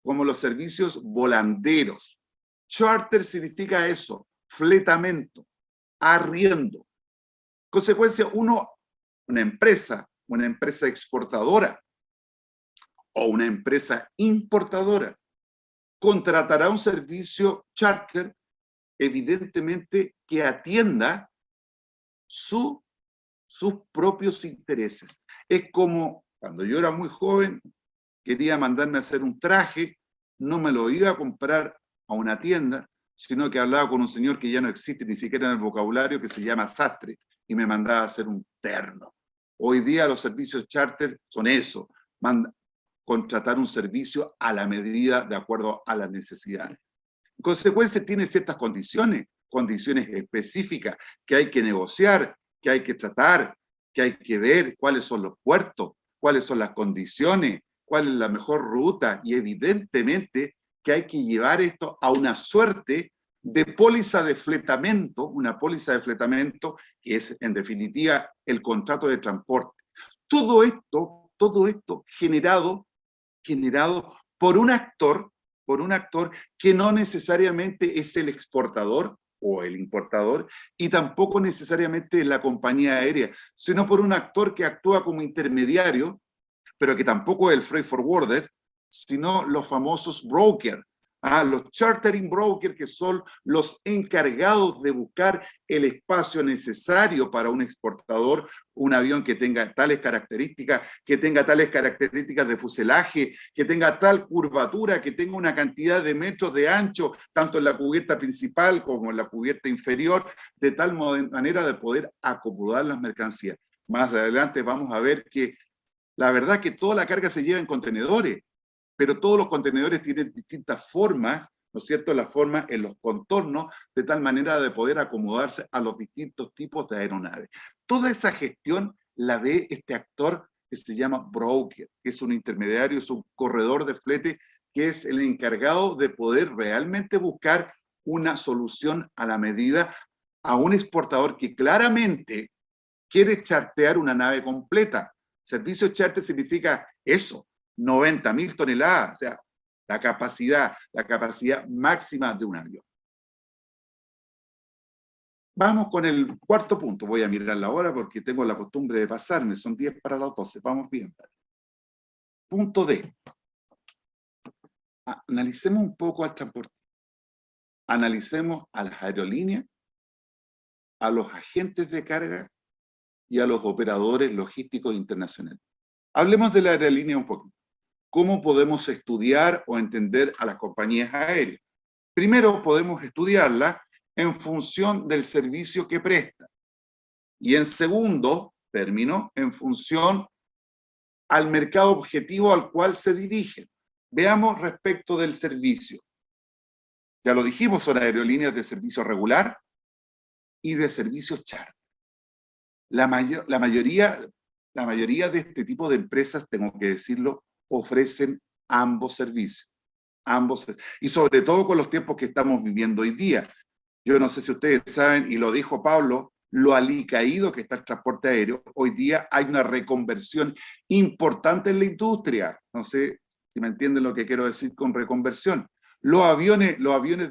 como los servicios volanderos. Charter significa eso, fletamento, arriendo. Consecuencia, una empresa exportadora o una empresa importadora contratará un servicio charter, evidentemente que atienda sus propios intereses. Es como cuando yo era muy joven, quería mandarme a hacer un traje, no me lo iba a comprar a una tienda, sino que hablaba con un señor que ya no existe ni siquiera en el vocabulario, que se llama sastre, y me mandaba a hacer un terno. Hoy día los servicios charter son eso, contratar un servicio a la medida de acuerdo a las necesidades. En consecuencia, tiene ciertas condiciones específicas que hay que negociar, que hay que tratar, que hay que ver cuáles son los puertos, cuáles son las condiciones, cuál es la mejor ruta, y evidentemente que hay que llevar esto a una suerte de póliza de fletamento, una póliza de fletamento que es en definitiva el contrato de transporte. Todo esto generado por un actor que no necesariamente es el exportador o el importador, y tampoco necesariamente la compañía aérea, sino por un actor que actúa como intermediario, pero que tampoco es el freight forwarder, sino los famosos brokers, los chartering brokers, que son los encargados de buscar el espacio necesario para un exportador, un avión que tenga tales características de fuselaje, que tenga tal curvatura, que tenga una cantidad de metros de ancho, tanto en la cubierta principal como en la cubierta inferior, de tal manera de poder acomodar las mercancías. Más adelante vamos a ver que la verdad que toda la carga se lleva en contenedores, pero todos los contenedores tienen distintas formas, ¿no es cierto?, la forma en los contornos, de tal manera de poder acomodarse a los distintos tipos de aeronaves. Toda esa gestión la ve este actor que se llama broker, que es un intermediario, es un corredor de flete, que es el encargado de poder realmente buscar una solución a la medida a un exportador que claramente quiere chartear una nave completa. Servicio charter significa eso, 90.000 toneladas, o sea, la capacidad máxima de un avión. Vamos con el cuarto punto. Voy a mirar la hora porque tengo la costumbre de pasarme. Son 10 para las 12. Vamos bien. Punto D. Analicemos un poco al transporte. Analicemos a las aerolíneas, a los agentes de carga y a los operadores logísticos internacionales. Hablemos de la aerolínea un poquito. ¿Cómo podemos estudiar o entender a las compañías aéreas? Primero, podemos estudiarla en función del servicio que presta. Y en segundo término, en función al mercado objetivo al cual se dirigen. Veamos respecto del servicio. Ya lo dijimos, son aerolíneas de servicio regular y de servicio charter. La mayoría de este tipo de empresas, tengo que decirlo, ofrecen ambos servicios. Y sobre todo con los tiempos que estamos viviendo hoy día. Yo no sé si ustedes saben, y lo dijo Pablo, lo alicaído que está el transporte aéreo. Hoy día hay una reconversión importante en la industria. No sé si me entienden lo que quiero decir con reconversión. Los aviones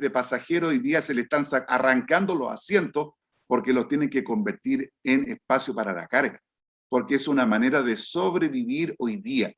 de pasajeros hoy día se le están arrancando los asientos porque los tienen que convertir en espacio para la carga, porque es una manera de sobrevivir hoy día.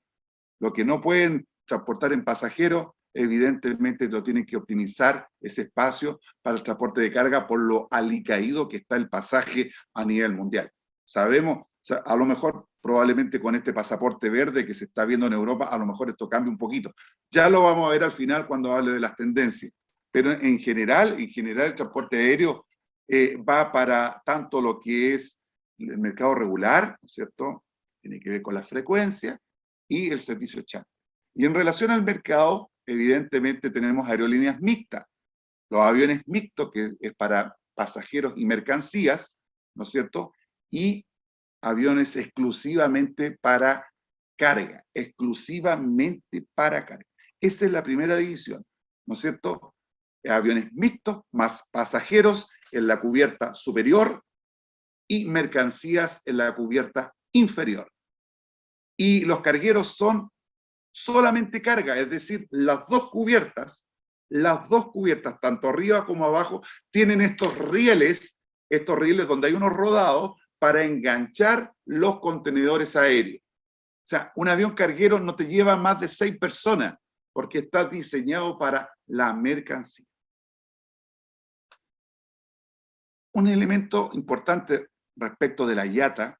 Lo que no pueden transportar en pasajeros, evidentemente lo tienen que optimizar ese espacio para el transporte de carga por lo alicaído que está el pasaje a nivel mundial. Sabemos, a lo mejor probablemente con este pasaporte verde que se está viendo en Europa, a lo mejor esto cambia un poquito. Ya lo vamos a ver al final cuando hable de las tendencias. Pero en general el transporte aéreo va para tanto lo que es el mercado regular, ¿no es cierto? Tiene que ver con la frecuencia y el servicio charter. Y en relación al mercado, evidentemente tenemos aerolíneas mixtas. Los aviones mixtos, que es para pasajeros y mercancías, ¿no es cierto? Y aviones exclusivamente para carga, exclusivamente para carga. Esa es la primera división, ¿no es cierto? Aviones mixtos más pasajeros en la cubierta superior y mercancías en la cubierta inferior. Y los cargueros son solamente carga, es decir, las dos cubiertas, tanto arriba como abajo, tienen estos rieles donde hay unos rodados para enganchar los contenedores aéreos. O sea, un avión carguero no te lleva más de 6 personas, porque está diseñado para la mercancía. Un elemento importante respecto de la IATA,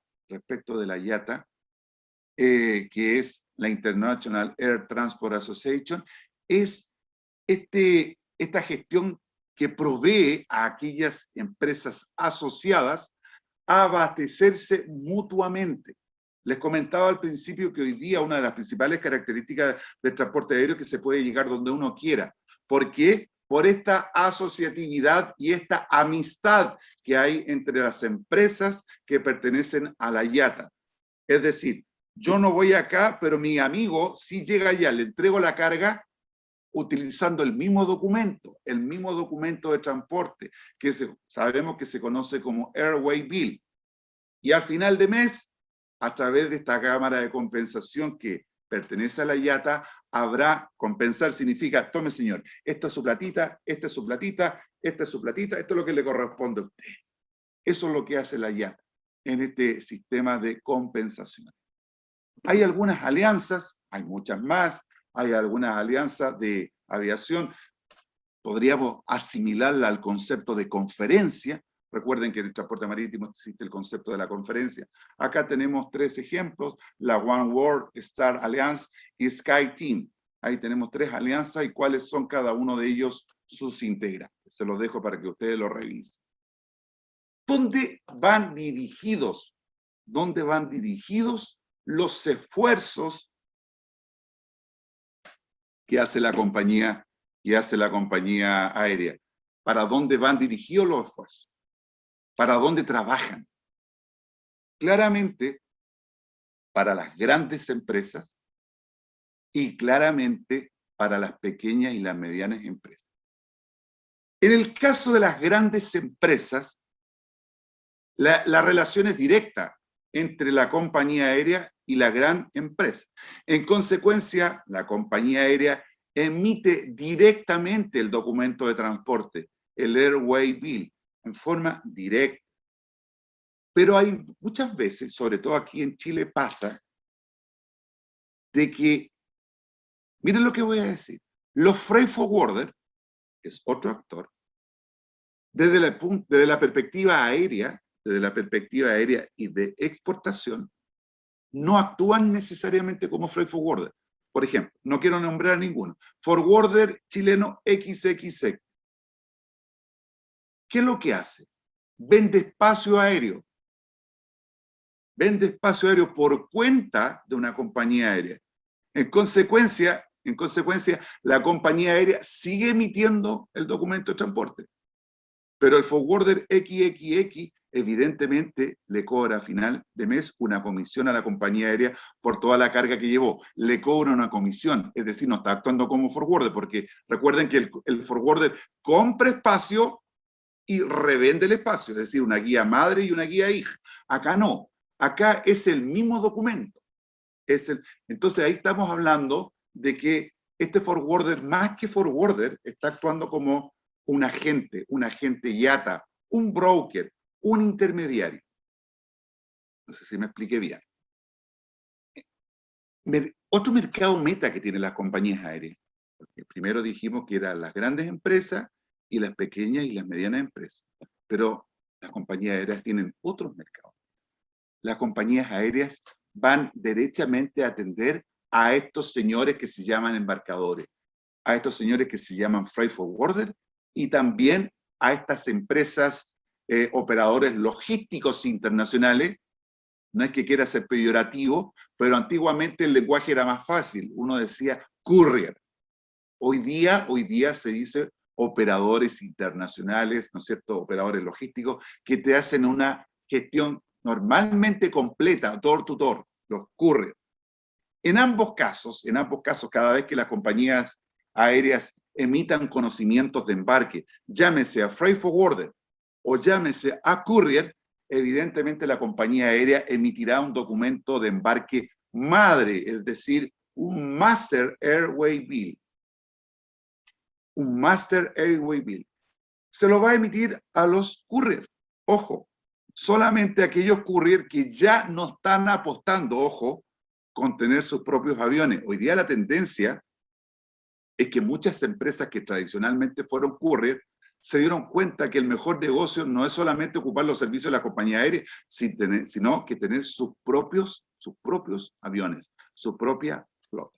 que es la International Air Transport Association, es esta gestión que provee a aquellas empresas asociadas a abastecerse mutuamente. Les comentaba al principio que hoy día una de las principales características del transporte aéreo es que se puede llegar donde uno quiera. ¿Por qué? Por esta asociatividad y esta amistad que hay entre las empresas que pertenecen a la IATA. Es decir, yo no voy acá, pero mi amigo sí llega allá, le entrego la carga utilizando el mismo documento de transporte, que sabemos que se conoce como Airway Bill. Y al final de mes, a través de esta cámara de compensación que pertenece a la IATA, habrá, compensar significa, tome señor, esta es su platita, esta es su platita, esta es su platita, esto es lo que le corresponde a usted. Eso es lo que hace la IATA en este sistema de compensación. Hay algunas alianzas, hay muchas más, hay algunas alianzas de aviación, podríamos asimilarla al concepto de conferencia. Recuerden que en el transporte marítimo existe el concepto de la conferencia. Acá tenemos 3 ejemplos, la One World, Star Alliance y SkyTeam. Ahí tenemos 3 alianzas y cuáles son cada uno de ellos sus integrantes. Se los dejo para que ustedes lo revisen. ¿Dónde van dirigidos? ¿Dónde van dirigidos los esfuerzos que hace la compañía aérea? ¿Para dónde van dirigidos los esfuerzos? ¿Para dónde trabajan? Claramente para las grandes empresas y claramente para las pequeñas y las medianas empresas. En el caso de las grandes empresas, la relación es directa entre la compañía aérea y la gran empresa. En consecuencia, la compañía aérea emite directamente el documento de transporte, el Airway Bill, en forma directa. Pero hay muchas veces, sobre todo aquí en Chile, pasa de que, miren lo que voy a decir, los freight forwarder, que es otro actor, desde la perspectiva aérea y de exportación, no actúan necesariamente como freight forwarder. Por ejemplo, no quiero nombrar a ninguno. Forwarder chileno XXX. ¿Qué es lo que hace? Vende espacio aéreo. Vende espacio aéreo por cuenta de una compañía aérea. En consecuencia, la compañía aérea sigue emitiendo el documento de transporte. Pero el forwarder XXX evidentemente le cobra a final de mes una comisión a la compañía aérea por toda la carga que llevó. Le cobra una comisión, es decir, no está actuando como forwarder, porque recuerden que el forwarder compra espacio y revende el espacio, es decir, una guía madre y una guía hija. Acá no, acá es el mismo documento. Entonces ahí estamos hablando de que este forwarder, más que forwarder, está actuando como un agente IATA, un broker, un intermediario. No sé si me expliqué bien. Otro mercado meta que tienen las compañías aéreas, porque primero dijimos que eran las grandes empresas y las pequeñas y las medianas empresas, pero las compañías aéreas tienen otros mercados. Las compañías aéreas van derechamente a atender a estos señores que se llaman embarcadores, a estos señores que se llaman freight forwarder y también a estas empresas operadores logísticos internacionales no es que quiera ser peyorativo, pero antiguamente el lenguaje era más fácil. Uno decía courier. Hoy día se dice operadores internacionales, ¿no es cierto? Operadores logísticos que te hacen una gestión normalmente completa, door to door, los courier. En ambos casos, cada vez que las compañías aéreas emitan conocimientos de embarque, llámese a freight forwarder o llámese a courier, evidentemente la compañía aérea emitirá un documento de embarque madre, es decir, un Master Airway Bill. Un Master Airway Bill. Se lo va a emitir a los courier. Ojo, solamente aquellos courier que ya no están apostando, ojo, con tener sus propios aviones. Hoy día la tendencia es que muchas empresas que tradicionalmente fueron courier se dieron cuenta que el mejor negocio no es solamente ocupar los servicios de la compañía aérea, sino que tener sus propios aviones, su propia flota.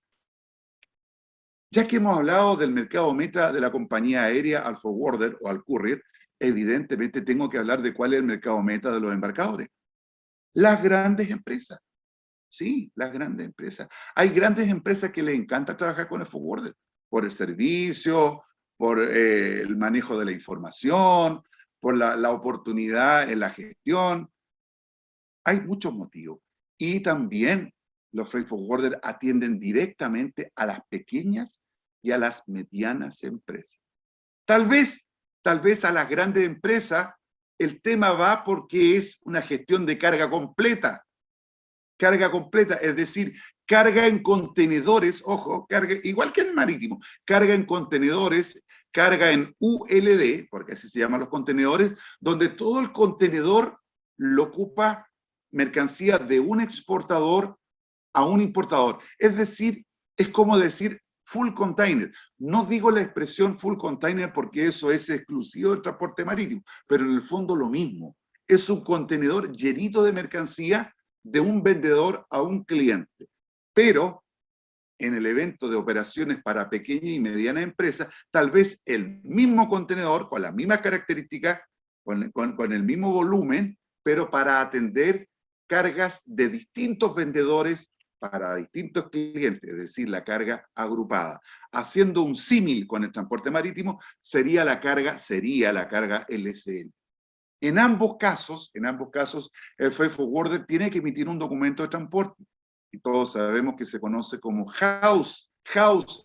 Ya que hemos hablado del mercado meta de la compañía aérea al forwarder o al courier, evidentemente tengo que hablar de cuál es el mercado meta de los embarcadores. Las grandes empresas. Sí, las grandes empresas. Hay grandes empresas que les encanta trabajar con el forwarder, por el servicio, por el manejo de la información, por la oportunidad en la gestión. Hay muchos motivos. Y también los freight forwarders atienden directamente a las pequeñas y a las medianas empresas. Tal vez a las grandes empresas el tema va porque es una gestión de carga completa, es decir, carga en contenedores, ojo, carga, igual que en el marítimo, carga en contenedores, carga en ULD, porque así se llaman los contenedores, donde todo el contenedor lo ocupa mercancía de un exportador a un importador. Es decir, es como decir full container. No digo la expresión full container porque eso es exclusivo del transporte marítimo, pero en el fondo lo mismo. Es un contenedor llenito de mercancía de un vendedor a un cliente. Pero en el evento de operaciones para pequeña y mediana empresa, tal vez el mismo contenedor, con las mismas características, con el mismo volumen, pero para atender cargas de distintos vendedores para distintos clientes, es decir, la carga agrupada. Haciendo un símil con el transporte marítimo, sería la carga LCL. En ambos casos, el freight forwarder tiene que emitir un documento de transporte. Y todos sabemos que se conoce como House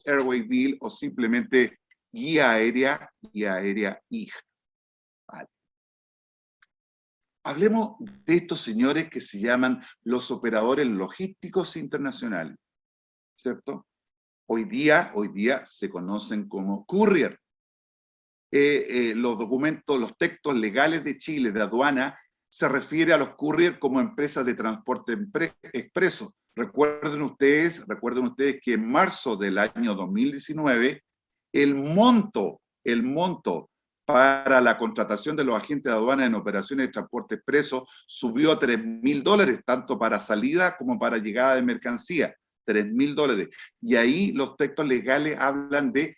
Airway Bill o simplemente guía aérea hija. Vale. Hablemos de estos señores que se llaman los operadores logísticos internacionales, ¿cierto? Hoy día se conocen como courier. Los documentos, los textos legales de Chile, de aduana, se refiere a los courier como empresas de transporte expreso. Recuerden ustedes que en marzo del año 2019, el monto para la contratación de los agentes de aduana en operaciones de transporte expreso subió a $3.000, tanto para salida como para llegada de mercancía. $3.000. Y ahí los textos legales hablan de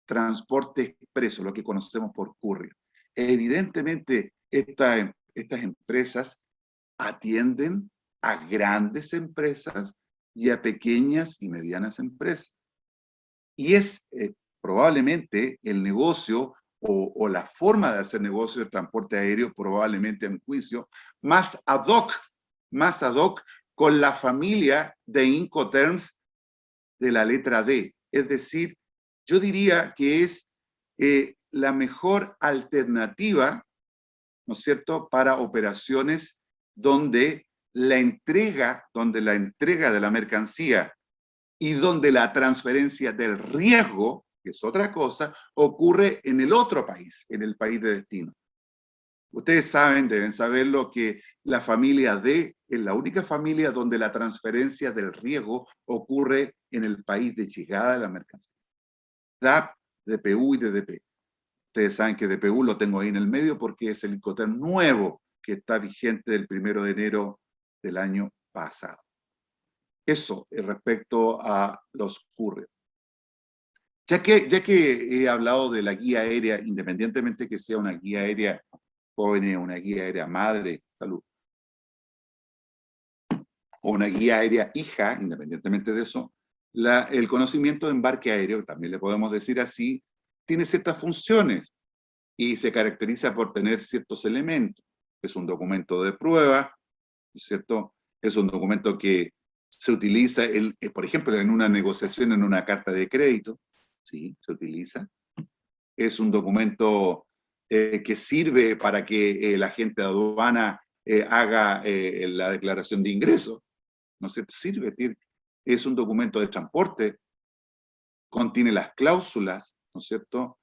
transporte expreso, lo que conocemos por courier. Evidentemente, estas empresas atienden a grandes empresas y a pequeñas y medianas empresas. Y es probablemente el negocio o la forma de hacer negocio de transporte aéreo, probablemente en juicio, más ad hoc con la familia de Incoterms de la letra D. Es decir, yo diría que es la mejor alternativa, ¿no es cierto?, para operaciones donde la entrega de la mercancía y donde la transferencia del riesgo, que es otra cosa, ocurre en el otro país, en el país de destino. Ustedes deben saberlo, que la familia D es la única familia donde la transferencia del riesgo ocurre en el país de llegada de la mercancía. DAP, DPU y DDP. Ustedes saben que DPU lo tengo ahí en el medio porque es el Incoterm nuevo que está vigente del 1 de enero del año pasado. Eso respecto a los courier. Ya que he hablado de la guía aérea, independientemente que sea una guía aérea joven o una guía aérea madre, salud. o una guía aérea hija, independientemente de eso, el conocimiento de embarque aéreo, también le podemos decir así, tiene ciertas funciones y se caracteriza por tener ciertos elementos. Es un documento de prueba, ¿no es cierto? Es un documento que se utiliza, por ejemplo, en una negociación, en una carta de crédito, ¿sí? Se utiliza. Es un documento que sirve para que el agente de aduana haga la declaración de ingresos, ¿no es cierto? Sirve, es un documento de transporte, contiene las cláusulas, ¿no es cierto?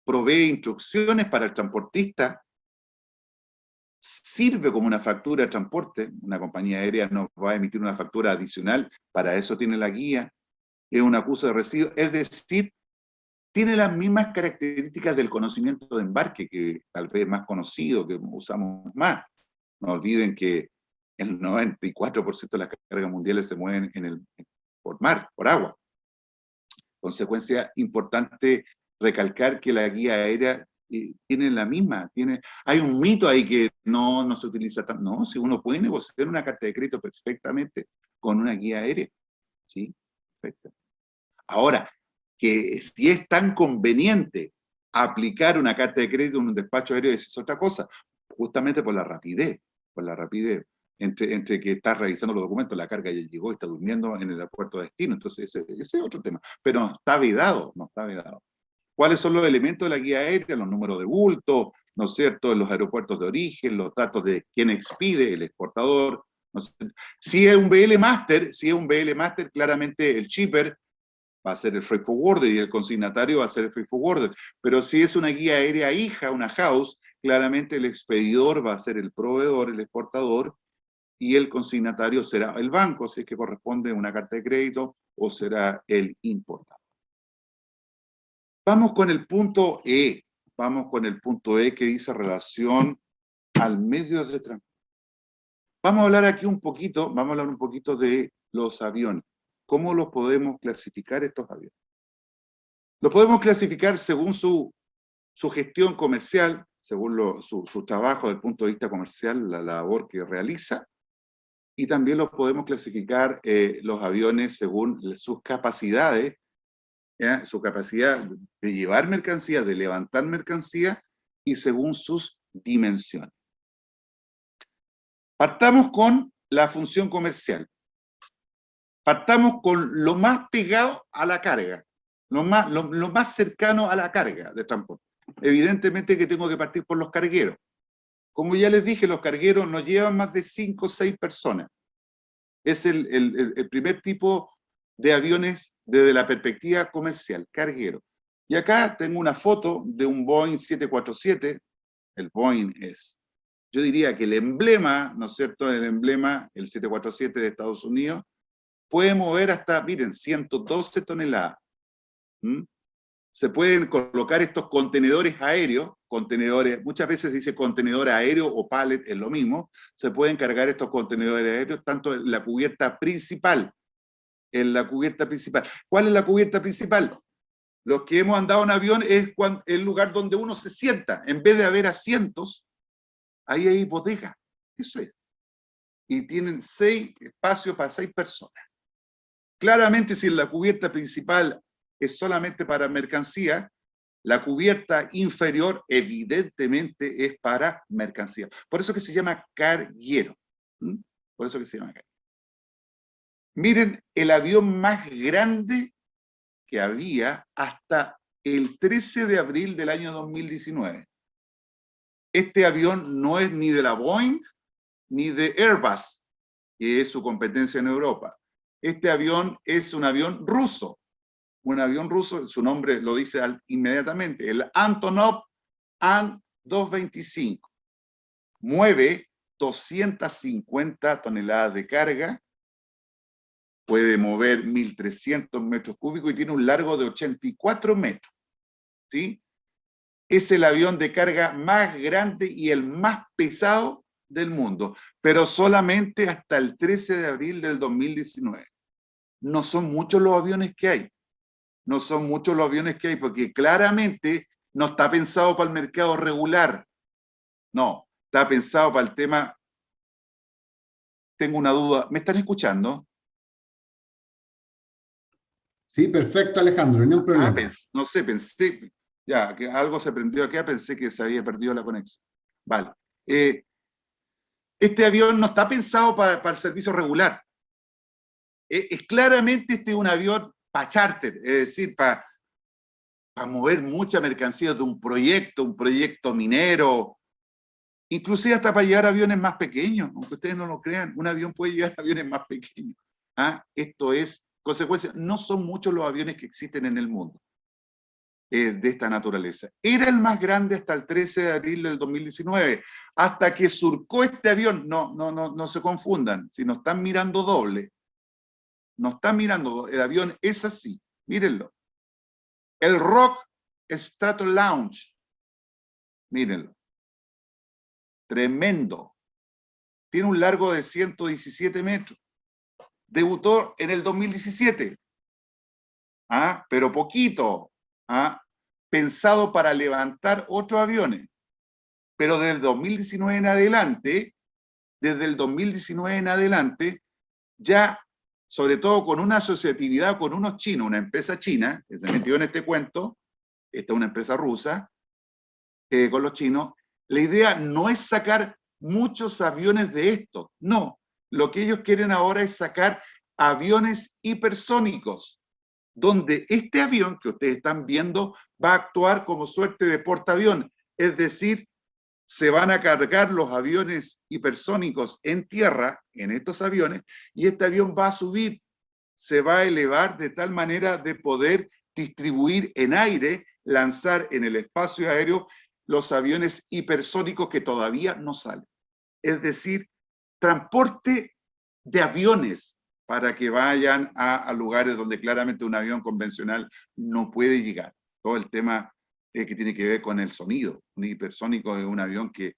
Provee instrucciones para el transportista, sirve como una factura de transporte, una compañía aérea no va a emitir una factura adicional, para eso tiene la guía, es un acuse de recibo, es decir, tiene las mismas características del conocimiento de embarque, que tal vez es más conocido, que usamos más. No olviden que el 94% de las cargas mundiales se mueven por mar, por agua. Consecuencia importante recalcar que la guía aérea tiene la misma, hay un mito ahí que no se utiliza tanto. No, si uno puede negociar una carta de crédito perfectamente con una guía aérea. ¿Sí? Perfecto. Ahora, que si es tan conveniente aplicar una carta de crédito en un despacho aéreo, es otra cosa, justamente por la rapidez, entre que está revisando los documentos, la carga ya llegó y está durmiendo en el aeropuerto de destino, entonces ese es otro tema, pero no está vedado. ¿Cuáles son los elementos de la guía aérea? Los números de bulto, ¿no es cierto?, los aeropuertos de origen, los datos de quién expide, el exportador, ¿no es cierto? Si es un BL Master, claramente el shipper va a ser el freight forwarder y el consignatario va a ser el freight forwarder. Pero si es una guía aérea hija, una house, claramente el expedidor va a ser el proveedor, el exportador, y el consignatario será el banco, si es que corresponde a una carta de crédito, o será el importador. Vamos con el punto E. Que dice relación al medio de transporte. Vamos a hablar un poquito de los aviones. ¿Cómo los podemos clasificar estos aviones? Los podemos clasificar según su gestión comercial, según su trabajo desde el punto de vista comercial, la labor que realiza, y también los podemos clasificar los aviones según sus capacidades, ¿ya? Su capacidad de llevar mercancía, de levantar mercancía, y según sus dimensiones. Partamos con la función comercial. Partamos con lo más pegado a la carga, lo más cercano a la carga de transporte. Evidentemente que tengo que partir por los cargueros. Como ya les dije, los cargueros no llevan más de 5 o 6 personas. Es el primer tipo de aviones desde la perspectiva comercial, carguero. Y acá tengo una foto de un Boeing 747. El Boeing es, yo diría que el emblema, ¿no es cierto? El emblema, el 747 de Estados Unidos, puede mover hasta, miren, 112 toneladas. Se pueden colocar estos contenedores aéreos, muchas veces se dice contenedor aéreo o pallet, es lo mismo, se pueden cargar estos contenedores aéreos tanto en la cubierta principal. ¿Cuál es la cubierta principal? Los que hemos andado en avión es el lugar donde uno se sienta. En vez de haber asientos, ahí hay bodega. Eso es. Y tienen 6 espacios para 6 personas. Claramente, si la cubierta principal es solamente para mercancía, la cubierta inferior evidentemente es para mercancía. Por eso que se llama carguero. Por eso que se llama carguero. Miren el avión más grande que había hasta el 13 de abril del año 2019. Este avión no es ni de la Boeing ni de Airbus, que es su competencia en Europa. Este avión es un avión ruso. Un avión ruso, su nombre lo dice inmediatamente, el Antonov An-225. Mueve 250 toneladas de carga, puede mover 1.300 metros cúbicos y tiene un largo de 84 metros. ¿Sí? Es el avión de carga más grande y el más pesado del mundo, pero solamente hasta el 13 de abril del 2019. No son muchos los aviones que hay. No son muchos los aviones que hay, porque claramente no está pensado para el mercado regular. No, está pensado para el tema tengo una duda. ¿Me están escuchando? Sí, perfecto, Alejandro, ni un problema. No sé, pensé, ya, que algo se prendió acá, pensé que se había perdido la conexión. Vale. Este avión no está pensado para el servicio regular. Claramente este es un avión para charter, es decir, para mover mucha mercancía de un proyecto minero, inclusive hasta para llevar aviones más pequeños, aunque ustedes no lo crean, un avión puede llevar aviones más pequeños. Esto es consecuencia, no son muchos los aviones que existen en el mundo de esta naturaleza. Era el más grande hasta el 13 de abril del 2019, hasta que surcó este avión. No se confundan, si no están mirando doble, no están mirando, el avión es así, mírenlo. El Rock Strato Lounge, mírenlo, tremendo, tiene un largo de 117 metros, debutó en el 2017, pero poquito, pensado para levantar otros aviones, pero desde el 2019 en adelante, ya, sobre todo con una asociatividad con unos chinos, una empresa china, que se metió en este cuento, esta es una empresa rusa, con los chinos, la idea no es sacar muchos aviones de estos, no. Lo que ellos quieren ahora es sacar aviones hipersónicos, donde este avión que ustedes están viendo va a actuar como suerte de portaavión, es decir, se van a cargar los aviones hipersónicos en tierra, en estos aviones, y este avión va a subir, se va a elevar de tal manera de poder distribuir en aire, lanzar en el espacio aéreo los aviones hipersónicos que todavía no salen. Es decir, transporte de aviones para que vayan a lugares donde claramente un avión convencional no puede llegar. Todo el tema que tiene que ver con el sonido. Un hipersónico es un avión que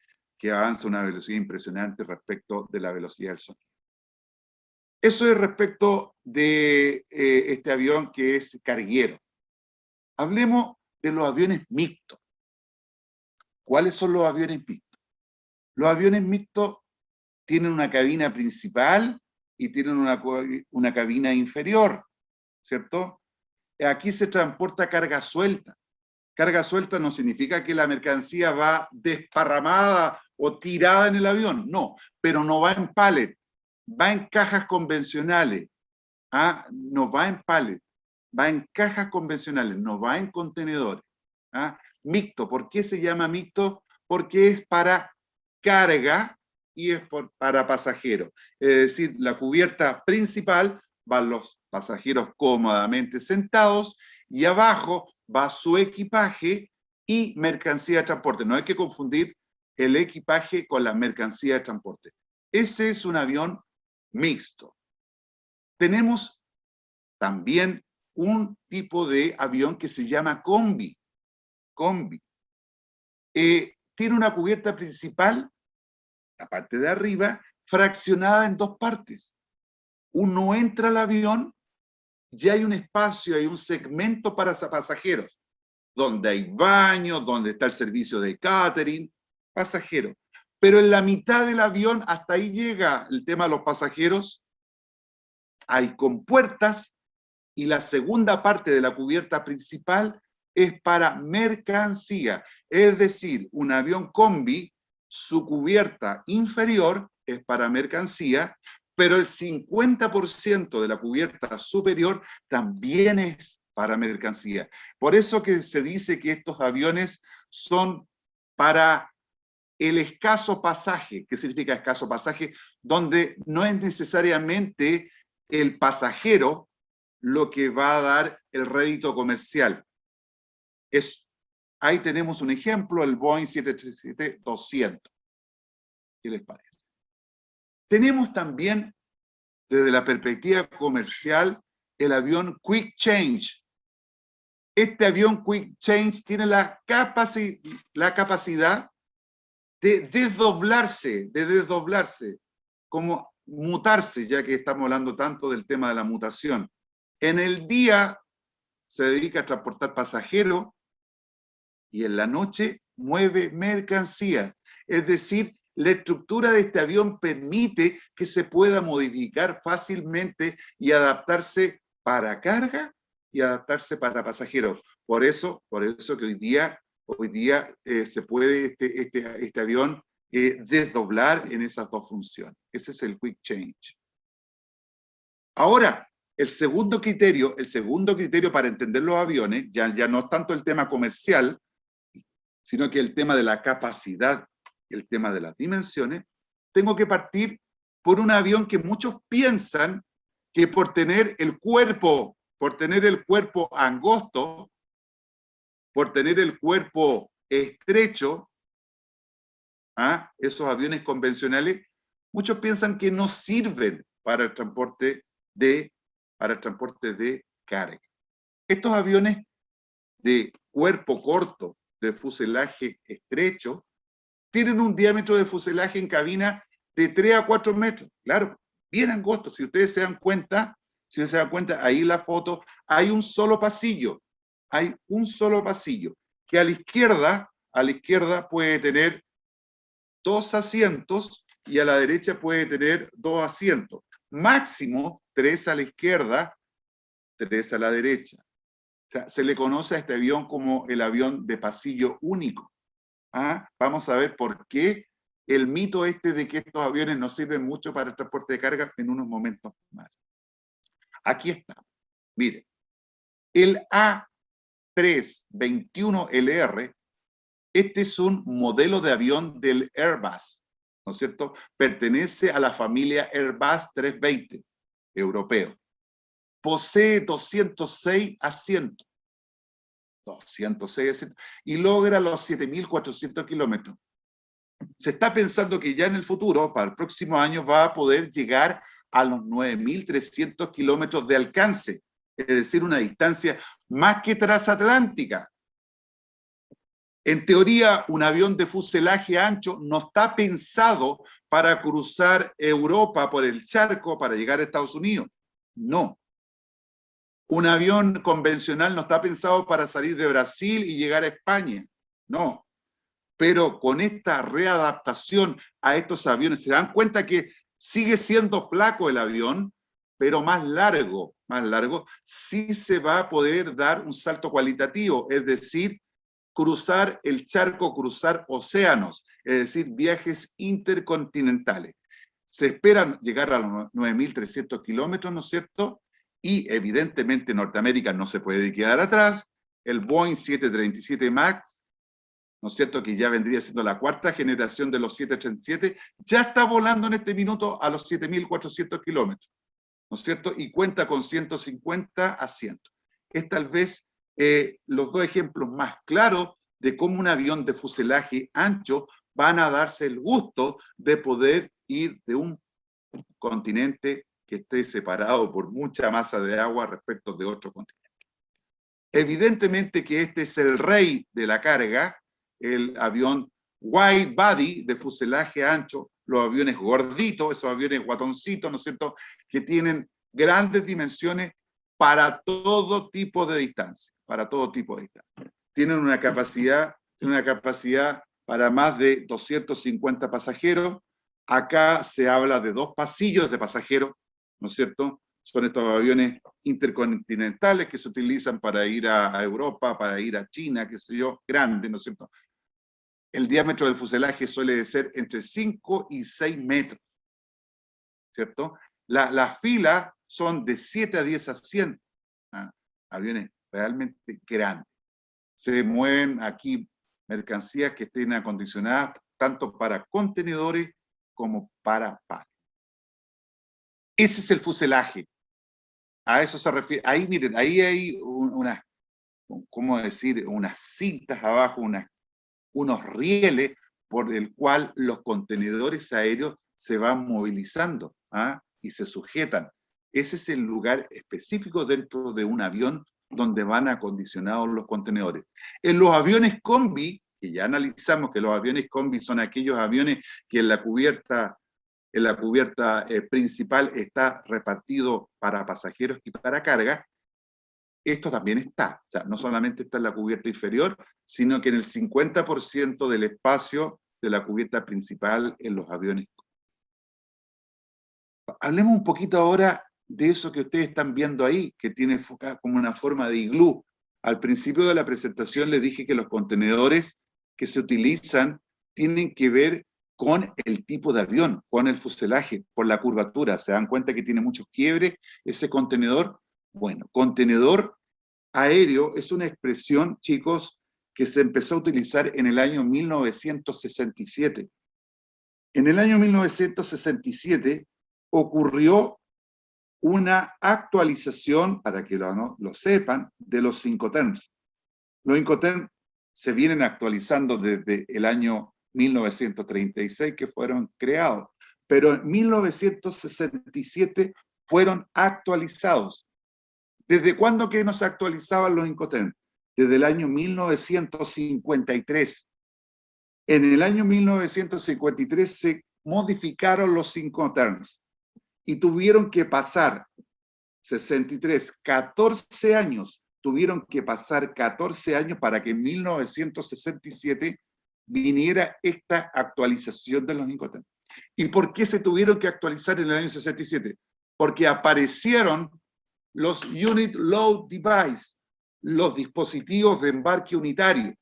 avanza a una velocidad impresionante respecto de la velocidad del sonido. Eso es respecto de este avión que es carguero. Hablemos de los aviones mixtos. ¿Cuáles son los aviones mixtos? Los aviones mixtos tienen una cabina principal y tienen una cabina inferior, ¿cierto? Aquí se transporta carga suelta. Carga suelta no significa que la mercancía va desparramada o tirada en el avión, no, pero no va en pallet, va en cajas convencionales, no va en pallet, va en cajas convencionales, no va en contenedores. Mixto, ¿por qué se llama mixto? Porque es para carga y es para pasajeros. Es decir, la cubierta principal van los pasajeros cómodamente sentados y abajo va su equipaje y mercancía de transporte. No hay que confundir el equipaje con la mercancía de transporte. Ese es un avión mixto. Tenemos también un tipo de avión que se llama combi. Tiene una cubierta principal, la parte de arriba, fraccionada en dos partes. Uno entra al avión y hay un espacio, hay un segmento para pasajeros, donde hay baños, donde está el servicio de catering, pasajeros. Pero en la mitad del avión, hasta ahí llega el tema de los pasajeros, hay compuertas y la segunda parte de la cubierta principal es para mercancía. Es decir, un avión combi, su cubierta inferior es para mercancía, pero el 50% de la cubierta superior también es para mercancía. Por eso que se dice que estos aviones son para el escaso pasaje. ¿Qué significa escaso pasaje? Donde no es necesariamente el pasajero lo que va a dar el rédito comercial. Ahí tenemos un ejemplo, el Boeing 737-200. ¿Qué les parece? Tenemos también, desde la perspectiva comercial, el avión Quick Change. Este avión Quick Change tiene la capacidad de desdoblarse, como mutarse, ya que estamos hablando tanto del tema de la mutación. En el día se dedica a transportar pasajeros y en la noche mueve mercancías. Es decir, La estructura de este avión permite que se pueda modificar fácilmente y adaptarse para carga y adaptarse para pasajeros. Por eso que hoy día se puede este avión desdoblar en esas dos funciones. Ese es el quick change. Ahora, el segundo criterio para entender los aviones, ya no tanto el tema comercial, sino que el tema de la capacidad, el tema de las dimensiones, tengo que partir por un avión que muchos piensan que por tener el cuerpo angosto, por tener el cuerpo estrecho, esos aviones convencionales, muchos piensan que no sirven para el transporte de carga. Estos aviones de cuerpo corto, de fuselaje estrecho, tienen un diámetro de fuselaje en cabina de 3 a 4 metros. Claro, bien angosto. Si ustedes se dan cuenta, ahí en la foto, hay un solo pasillo. Hay un solo pasillo, que a la izquierda puede tener 2 asientos y a la derecha puede tener 2 asientos. Máximo 3 a la izquierda, 3 a la derecha. O sea, se le conoce a este avión como el avión de pasillo único. Vamos a ver por qué el mito de que estos aviones no sirven mucho para el transporte de carga en unos momentos más. Aquí está. Miren, el A321LR, este es un modelo de avión del Airbus, ¿no es cierto? Pertenece a la familia Airbus 320, europeo. Posee 206 asientos. 206 asientos. Y logra los 7.400 kilómetros. Se está pensando que ya en el futuro, para el próximo año, va a poder llegar a los 9.300 kilómetros de alcance, es decir, una distancia más que transatlántica. En teoría, un avión de fuselaje ancho no está pensado para cruzar Europa por el charco para llegar a Estados Unidos. No. Un avión convencional no está pensado para salir de Brasil y llegar a España. No. Pero con esta readaptación a estos aviones, se dan cuenta que sigue siendo flaco el avión, pero más largo, sí se va a poder dar un salto cualitativo, es decir, cruzar el charco, cruzar océanos, es decir, viajes intercontinentales. Se esperan llegar a los 9.300 kilómetros, ¿no es cierto? Y evidentemente Norteamérica no se puede quedar atrás. El Boeing 737 MAX, ¿no es cierto?, que ya vendría siendo la cuarta generación de los 737, ya está volando en este minuto a los 7.400 kilómetros, ¿no es cierto?, y cuenta con 150 asientos. Es tal vez los dos ejemplos más claros de cómo un avión de fuselaje ancho van a darse el gusto de poder ir de un continente que esté separado por mucha masa de agua respecto de otro continente. Evidentemente que este es el rey de la carga, el avión wide body de fuselaje ancho, los aviones gorditos, esos aviones guatoncitos, ¿no es cierto?, que tienen grandes dimensiones para todo tipo de distancia, Tienen una capacidad para más de 250 pasajeros. Acá se habla de 2 pasillos de pasajeros, ¿no es cierto? Son estos aviones intercontinentales que se utilizan para ir a Europa, para ir a China, qué sé yo, grandes, ¿no es cierto? El diámetro del fuselaje suele ser entre 5 y 6 metros, ¿cierto? Las filas son de 7 a 10 asientos, aviones realmente grandes. Se mueven aquí mercancías que estén acondicionadas tanto para contenedores como para pallets. Ese es el fuselaje. A eso se refiere. Ahí miren, ahí hay unas, ¿cómo decir? Unas cintas abajo, unos rieles por el cual los contenedores aéreos se van movilizando y se sujetan. Ese es el lugar específico dentro de un avión donde van acondicionados los contenedores. En los aviones combi, que ya analizamos que los aviones combi son aquellos aviones que en la cubierta principal está repartido para pasajeros y para carga, esto también está. O sea, no solamente está en la cubierta inferior, sino que en el 50% del espacio de la cubierta principal en los aviones. Hablemos un poquito ahora de eso que ustedes están viendo ahí, que tiene como una forma de iglú. Al principio de la presentación les dije que los contenedores que se utilizan tienen que ver con el tipo de avión, con el fuselaje, por la curvatura. ¿Se dan cuenta que tiene muchos quiebres ese contenedor? Bueno, contenedor aéreo es una expresión, chicos, que se empezó a utilizar en el año 1967. En el año 1967 ocurrió una actualización, para que lo sepan, de los Incoterms. Los Incoterms se vienen actualizando desde el año 1936 que fueron creados, pero en 1967 fueron actualizados. ¿Desde cuándo que no se actualizaban los Incoterms? Desde el año 1953. En el año 1953 se modificaron los Incoterms y tuvieron que pasar 63, 14 años, tuvieron que pasar 14 años para que en 1967 viniera esta actualización de los Incoterms. ¿Y por qué se tuvieron que actualizar en el año 67? Porque aparecieron los Unit Load Device, los dispositivos de embarque unitario.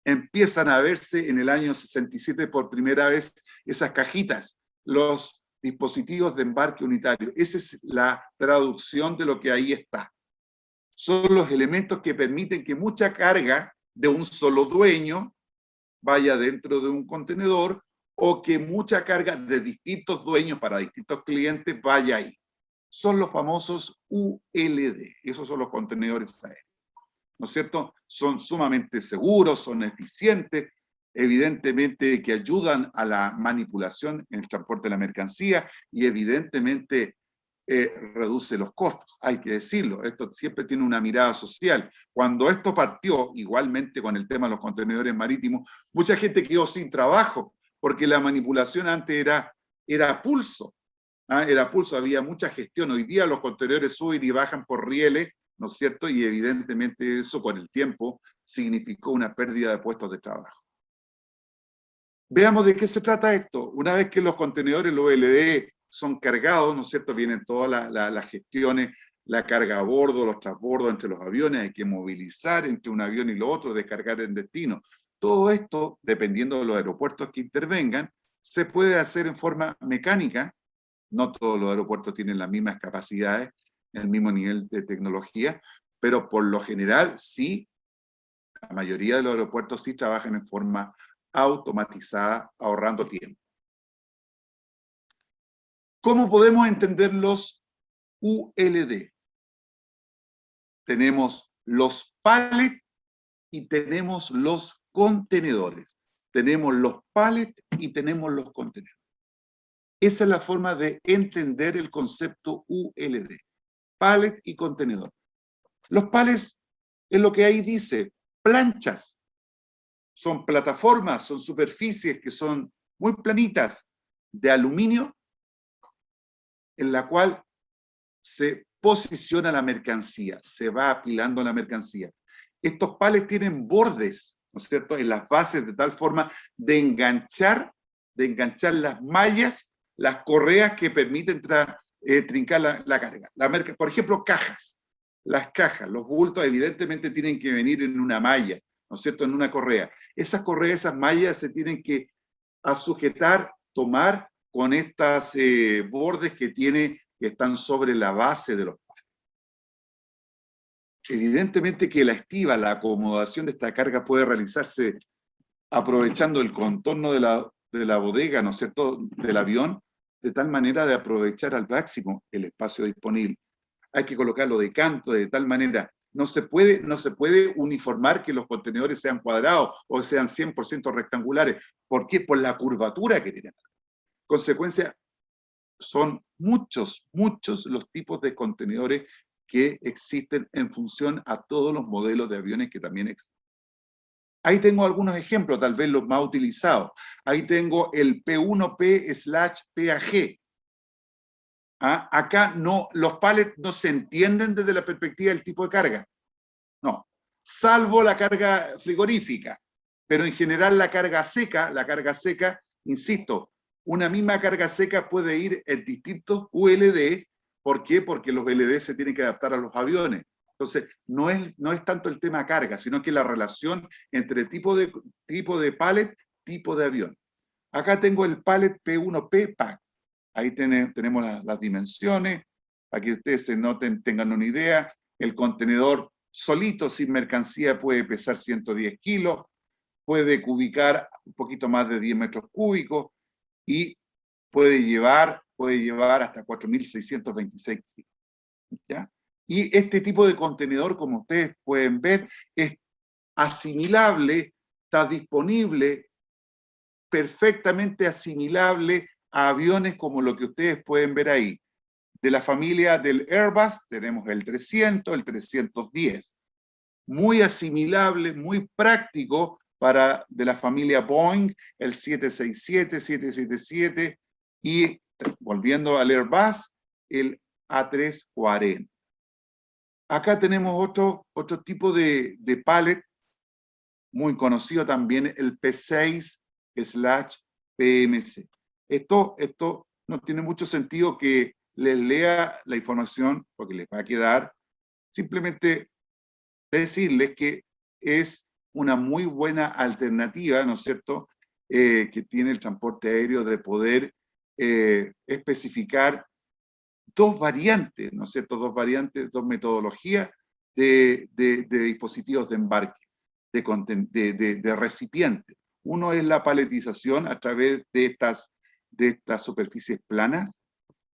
Empiezan a verse en el año 67 por primera vez esas cajitas, los dispositivos de embarque unitario. Esa es la traducción de lo que ahí está. Son los elementos que permiten que mucha carga de un solo dueño vaya dentro de un contenedor o que mucha carga de distintos dueños para distintos clientes vaya ahí. Son los famosos ULD. Esos son los contenedores aéreos. ¿No es cierto? Son sumamente seguros, son eficientes, evidentemente que ayudan a la manipulación en el transporte de la mercancía y evidentemente reduce los costos, hay que decirlo. Esto siempre tiene una mirada social. Cuando esto partió, igualmente con el tema de los contenedores marítimos, mucha gente quedó sin trabajo, porque la manipulación antes era pulso. Era pulso, había mucha gestión. Hoy día los contenedores suben y bajan por rieles, ¿no es cierto? Y evidentemente eso con el tiempo significó una pérdida de puestos de trabajo. Veamos de qué se trata esto. Una vez que los contenedores, los LD, son cargados, ¿no es cierto? Vienen todas las gestiones, la carga a bordo, los transbordos entre los aviones, hay que movilizar entre un avión y lo otro, descargar en destino. Todo esto, dependiendo de los aeropuertos que intervengan, se puede hacer en forma mecánica. No todos los aeropuertos tienen las mismas capacidades, el mismo nivel de tecnología, pero por lo general sí, la mayoría de los aeropuertos sí trabajan en forma automatizada, ahorrando tiempo. ¿Cómo podemos entender los ULD? Tenemos los pallets y tenemos los contenedores. Tenemos los pallets y tenemos los contenedores. Esa es la forma de entender el concepto ULD. Pallet y contenedor. Los pallets es lo que ahí dice, planchas. Son plataformas, son superficies que son muy planitas de aluminio en la cual se posiciona la mercancía, se va apilando la mercancía. Estos pallets tienen bordes, ¿no es cierto?, en las bases de tal forma de enganchar las mallas, las correas que permiten trincar la carga. Por ejemplo, cajas. Las cajas, los bultos evidentemente tienen que venir en una malla, ¿no es cierto?, en una correa. Esas correas, esas mallas se tienen que sujetar, tomar con estas bordes que están sobre la base de los pallets. Evidentemente que la estiba, la acomodación de esta carga puede realizarse aprovechando el contorno de la bodega, ¿no es cierto?, del avión, de tal manera de aprovechar al máximo el espacio disponible. Hay que colocarlo de canto, de tal manera. No se puede uniformar que los contenedores sean cuadrados o sean 100% rectangulares. ¿Por qué? Por la curvatura que tienen. Consecuencia, son muchos los tipos de contenedores que existen en función a todos los modelos de aviones que también existen. Ahí tengo algunos ejemplos, tal vez los más utilizados. Ahí tengo el P1P/PAG. Acá los pallets no se entienden desde la perspectiva del tipo de carga. No, salvo la carga frigorífica. Pero en general la carga seca, insisto, una misma carga seca puede ir en distintos ULD. ¿Por qué? Porque los ULD se tienen que adaptar a los aviones. Entonces, no es tanto el tema carga, sino que la relación entre tipo de pallet, tipo de avión. Acá tengo el pallet P1P Pack. Ahí tenemos las dimensiones, para que ustedes se noten, tengan una idea. El contenedor solito, sin mercancía, puede pesar 110 kilos, puede cubicar un poquito más de 10 metros cúbicos y puede llevar hasta 4.626 kilos. ¿Ya? Y este tipo de contenedor, como ustedes pueden ver, es asimilable, está disponible, perfectamente asimilable a aviones como lo que ustedes pueden ver ahí. De la familia del Airbus tenemos el 300, el 310. Muy asimilable, muy práctico de la familia Boeing, el 767, 777 y, volviendo al Airbus, el A340. Acá tenemos otro tipo de pallet, muy conocido también, el P6/PMC. Esto no tiene mucho sentido que les lea la información, porque les va a quedar. Simplemente decirles que es una muy buena alternativa, ¿no es cierto?, que tiene el transporte aéreo de poder especificar dos variantes, ¿no es cierto?, dos metodologías de dispositivos de embarque, de recipientes. Uno es la paletización a través de estas superficies planas,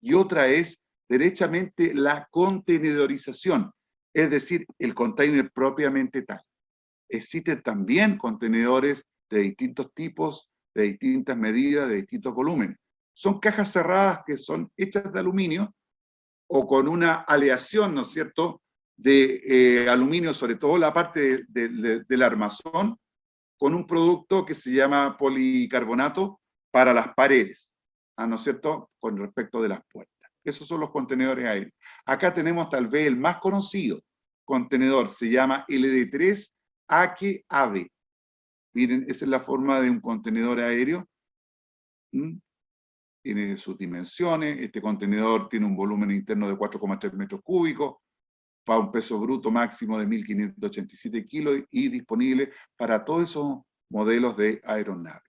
y otra es derechamente la contenedorización, es decir, el container propiamente tal. Existen también contenedores de distintos tipos, de distintas medidas, de distintos volúmenes. Son cajas cerradas que son hechas de aluminio o con una aleación, ¿no es cierto?, de aluminio, sobre todo la parte del armazón, con un producto que se llama policarbonato para las paredes, ¿no es cierto?, con respecto de las puertas. Esos son los contenedores aéreos. Acá tenemos tal vez el más conocido contenedor, se llama LD3 AKAV. Miren, esa es la forma de un contenedor aéreo. Tiene sus dimensiones. Este contenedor tiene un volumen interno de 4,3 metros cúbicos, para un peso bruto máximo de 1.587 kilos y disponible para todos esos modelos de aeronave.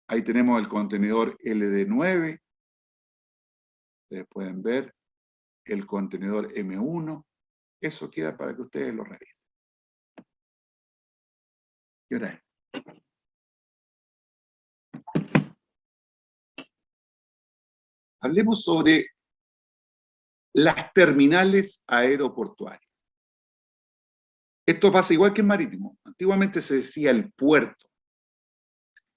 Ahí tenemos el contenedor LD9. Ustedes pueden ver el contenedor M1. Eso queda para que ustedes lo revisen. ¿Qué hora es? Hablemos sobre las terminales aeroportuarias. Esto pasa igual que en marítimo. Antiguamente se decía el puerto.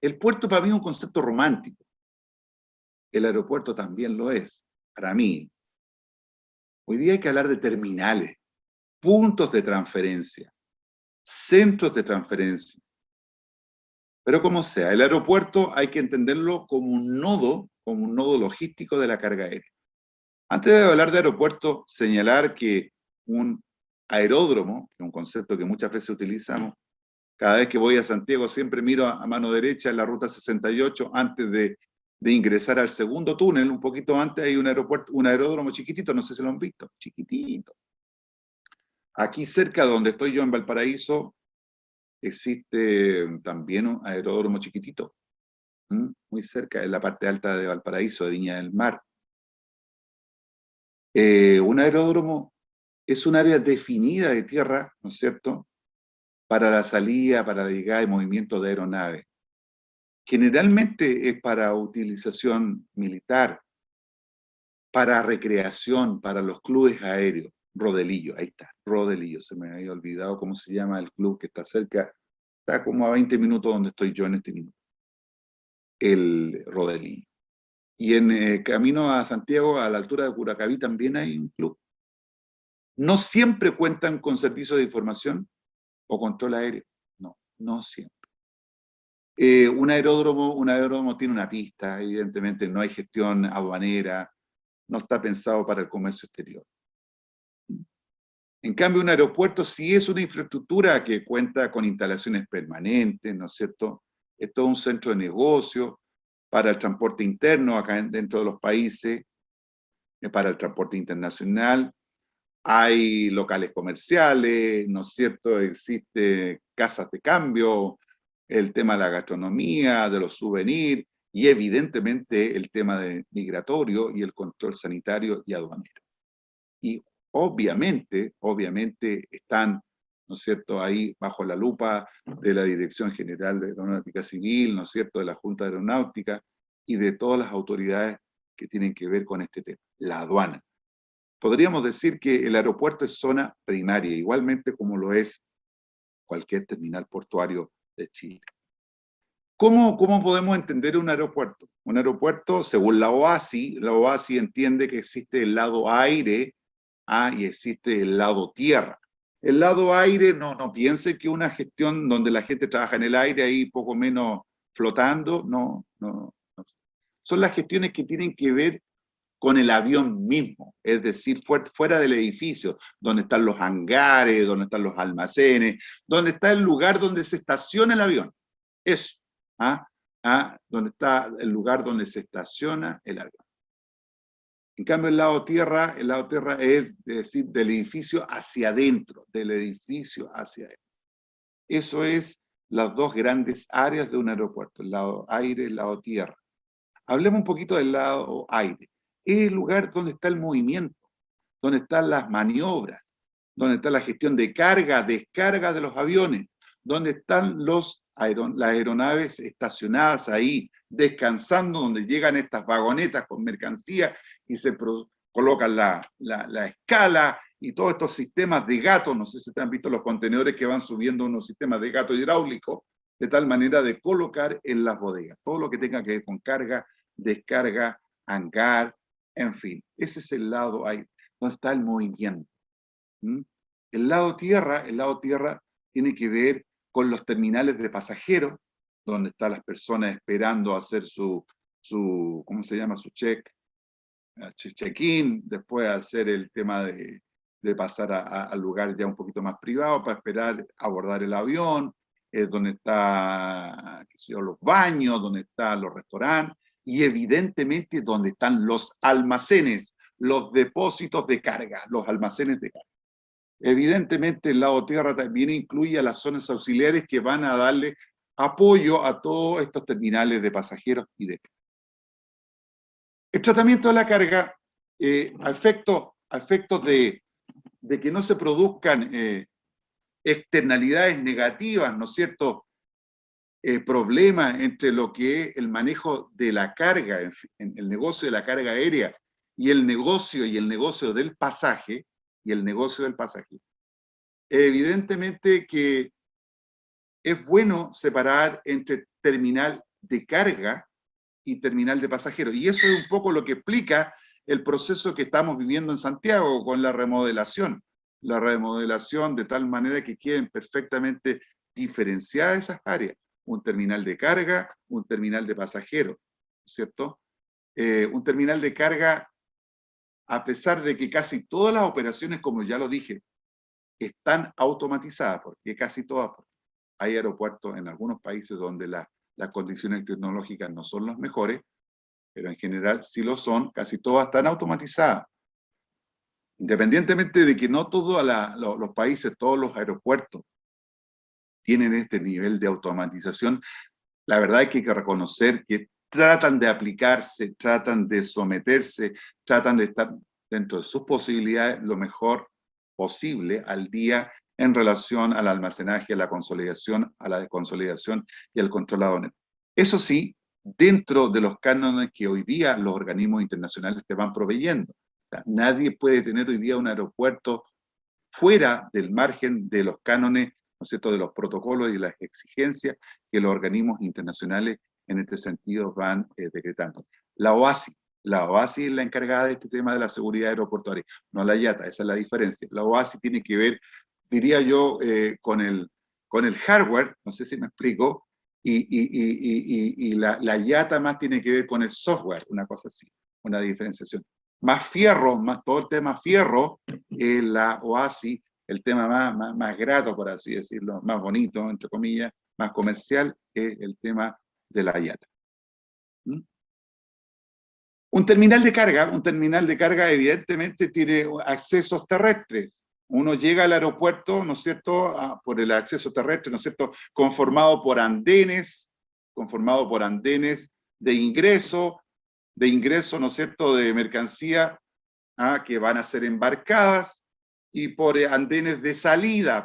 El puerto para mí es un concepto romántico. El aeropuerto también lo es, para mí. Hoy día hay que hablar de terminales, puntos de transferencia, centros de transferencia. Pero como sea, el aeropuerto hay que entenderlo como un nodo logístico de la carga aérea. Antes de hablar de aeropuerto, señalar que un aeródromo, que es un concepto que muchas veces utilizamos, cada vez que voy a Santiago siempre miro a mano derecha en la ruta 68, antes de ingresar al segundo túnel, un poquito antes hay un aeródromo chiquitito, no sé si lo han visto, chiquitito. Aquí cerca donde estoy yo en Valparaíso, existe también un aeródromo chiquitito, muy cerca, en la parte alta de Valparaíso, de Viña del Mar. Un aeródromo es un área definida de tierra, ¿no es cierto?, para la salida, para la llegada y movimiento de aeronaves. Generalmente es para utilización militar, para recreación, para los clubes aéreos. Rodelillo, ahí está, Rodelillo, se me había olvidado cómo se llama el club que está cerca, está como a 20 minutos donde estoy yo en este minuto, el Rodelillo. Y en camino a Santiago, a la altura de Curacaví, también hay un club. No siempre cuentan con servicio de información o control aéreo, no siempre. Un aeródromo tiene una pista, evidentemente no hay gestión aduanera, no está pensado para el comercio exterior. En cambio, un aeropuerto sí es una infraestructura que cuenta con instalaciones permanentes, ¿no es cierto? Es todo un centro de negocio para el transporte interno acá dentro de los países, para el transporte internacional. Hay locales comerciales, ¿no es cierto? Existe casas de cambio, el tema de la gastronomía, de los souvenirs, y evidentemente el tema de migratorio y el control sanitario y aduanero. Y obviamente están, ¿no es cierto?, ahí bajo la lupa de la Dirección General de Aeronáutica Civil, ¿no es cierto?, de la Junta de Aeronáutica y de todas las autoridades que tienen que ver con este tema, la aduana. Podríamos decir que el aeropuerto es zona primaria, igualmente como lo es cualquier terminal portuario de Chile. ¿Cómo podemos entender un aeropuerto? Un aeropuerto, según la OASI entiende que existe el lado aire y existe el lado tierra. El lado aire, no piense que una gestión donde la gente trabaja en el aire, ahí poco menos flotando, no. Son las gestiones que tienen que ver con el avión mismo, es decir, fuera del edificio, donde están los hangares, donde están los almacenes, donde está el lugar donde se estaciona el avión. Eso, donde está el lugar donde se estaciona el avión. En cambio, el lado tierra es decir, del edificio hacia adentro, del edificio hacia adentro. Eso es las dos grandes áreas de un aeropuerto, el lado aire y el lado tierra. Hablemos un poquito del lado aire. Es el lugar donde está el movimiento, donde están las maniobras, donde está la gestión de carga, descarga de los aviones, donde están las aeronaves estacionadas ahí, descansando, donde llegan estas vagonetas con mercancía y se colocan la escala y todos estos sistemas de gato. No sé si ustedes han visto los contenedores que van subiendo unos sistemas de gato hidráulico, de tal manera de colocar en las bodegas todo lo que tenga que ver con carga, descarga, hangar, en fin. Ese es el lado aire, donde está el movimiento. El lado tierra tiene que ver con los terminales de pasajeros, donde están las personas esperando hacer su ¿cómo se llama? Su check-in, después hacer el tema de pasar al lugar ya un poquito más privado para esperar abordar el avión, donde está, qué sé yo, los baños, donde están los restaurantes, y evidentemente donde están los almacenes, los depósitos de carga, los almacenes de carga. Evidentemente el lado tierra también incluye a las zonas auxiliares que van a darle apoyo a todos estos terminales de pasajeros y de carga. El tratamiento de la carga, a efectos de que no se produzcan externalidades negativas, ¿no es cierto?, problemas entre lo que es el manejo de la carga, en el negocio de la carga aérea y el negocio del pasaje, evidentemente que es bueno separar entre terminal de carga y terminal de pasajeros. Y eso es un poco lo que explica el proceso que estamos viviendo en Santiago con la remodelación. La remodelación de tal manera que queden perfectamente diferenciadas esas áreas. Un terminal de carga, un terminal de pasajeros, ¿cierto? Un terminal de carga, a pesar de que casi todas las operaciones, como ya lo dije, están automatizadas, porque casi todas, hay aeropuertos en algunos países donde las condiciones tecnológicas no son las mejores, pero en general sí lo son, casi todas están automatizadas. Independientemente de que no todos los países, todos los aeropuertos tienen este nivel de automatización, la verdad es que hay que reconocer que tratan de aplicarse, tratan de someterse, tratan de estar dentro de sus posibilidades lo mejor posible al día en relación al almacenaje, a la consolidación, a la desconsolidación y al control aduanero. Eso sí, dentro de los cánones que hoy día los organismos internacionales te van proveyendo. O sea, nadie puede tener hoy día un aeropuerto fuera del margen de los cánones, ¿no es cierto?, de los protocolos y las exigencias que los organismos internacionales en este sentido van decretando. La OASI es la encargada de este tema de la seguridad aeroportuaria, no la IATA, esa es la diferencia. La OASI tiene que ver, diría yo, con el hardware, no sé si me explico, y la IATA más tiene que ver con el software, una cosa así, una diferenciación. Más fierro, más todo el tema fierro, la OASI el tema más grato, por así decirlo, más bonito, entre comillas, más comercial, es el tema de la IATA. ¿Mm? Un terminal de carga evidentemente tiene accesos terrestres. Uno llega al aeropuerto, ¿no es cierto?, por el acceso terrestre, ¿no es cierto?, conformado por andenes de ingreso, ¿no es cierto?, de mercancía que van a ser embarcadas, y por andenes de salida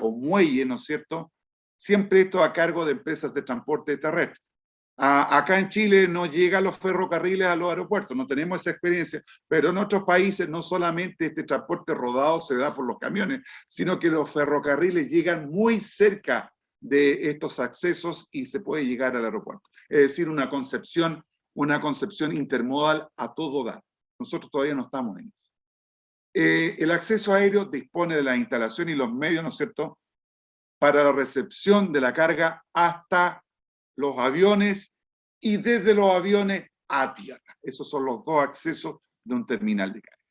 o muelle, ¿no es cierto?, siempre esto a cargo de empresas de transporte terrestre. Acá en Chile no llegan los ferrocarriles a los aeropuertos, no tenemos esa experiencia, pero en otros países no solamente este transporte rodado se da por los camiones, sino que los ferrocarriles llegan muy cerca de estos accesos y se puede llegar al aeropuerto. Es decir, una concepción intermodal a todo dar. Nosotros todavía no estamos en eso. El acceso aéreo dispone de la instalación y los medios, ¿no es cierto?, para la recepción de la carga hasta los aviones y desde los aviones a tierra. Esos son los dos accesos de un terminal de carga.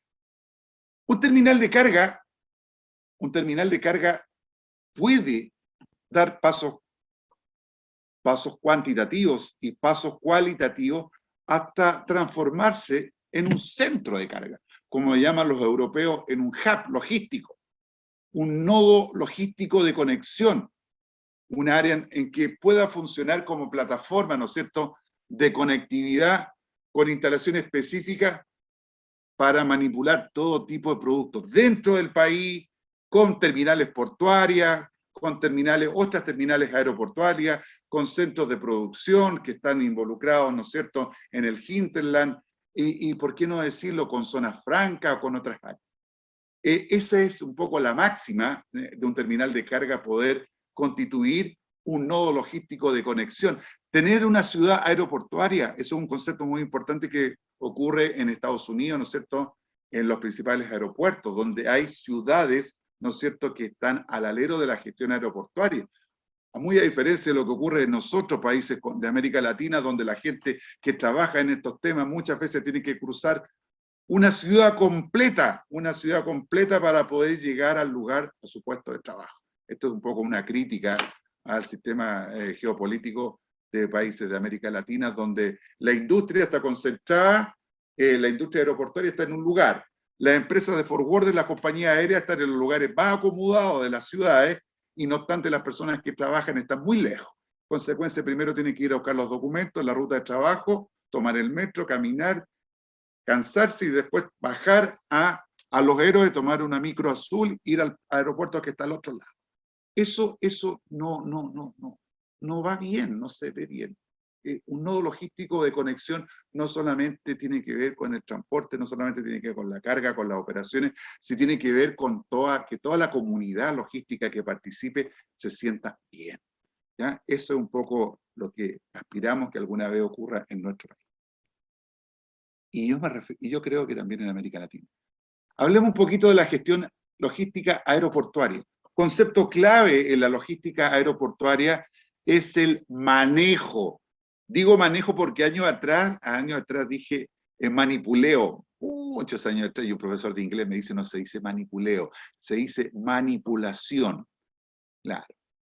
Un terminal de carga puede dar pasos cuantitativos y pasos cualitativos hasta transformarse en un centro de carga, como llaman los europeos, en un hub logístico, un nodo logístico de conexión, un área en que pueda funcionar como plataforma, ¿no es cierto?, de conectividad con instalaciones específicas para manipular todo tipo de productos dentro del país, con terminales portuarias, con otras terminales aeroportuarias, con centros de producción que están involucrados, ¿no es cierto?, en el hinterland, y por qué no decirlo, con zonas francas o con otras áreas. Esa es un poco la máxima de un terminal de carga, poder constituir un nodo logístico de conexión. Tener una ciudad aeroportuaria, eso es un concepto muy importante que ocurre en Estados Unidos, ¿no es cierto?, en los principales aeropuertos, donde hay ciudades, ¿no es cierto?, que están al alero de la gestión aeroportuaria. Muy a diferencia de lo que ocurre en nosotros, países de América Latina, donde la gente que trabaja en estos temas muchas veces tiene que cruzar una ciudad completa para poder llegar al lugar, a su puesto de trabajo. Esto es un poco una crítica al sistema geopolítico de países de América Latina, donde la industria está concentrada, la industria aeroportuaria está en un lugar, las empresas de forwarding, las compañías aéreas están en los lugares más acomodados de las ciudades, y no obstante las personas que trabajan están muy lejos. En consecuencia, primero tienen que ir a buscar los documentos, la ruta de trabajo, tomar el metro, caminar, cansarse y después bajar a Los Héroes, tomar una micro azul, ir al aeropuerto que está al otro lado. Eso no va bien, no se ve bien. Un nodo logístico de conexión no solamente tiene que ver con el transporte, no solamente tiene que ver con la carga, con las operaciones, sino tiene que ver con que toda la comunidad logística que participe se sienta bien, ¿ya? Eso es un poco lo que aspiramos que alguna vez ocurra en nuestro país. Y yo creo que también en América Latina. Hablemos un poquito de la gestión logística aeroportuaria. Concepto clave en la logística aeroportuaria es el manejo. Digo manejo porque años atrás dije manipuleo. Muchos años atrás, y un profesor de inglés me dice, no se dice manipuleo, se dice manipulación. Claro.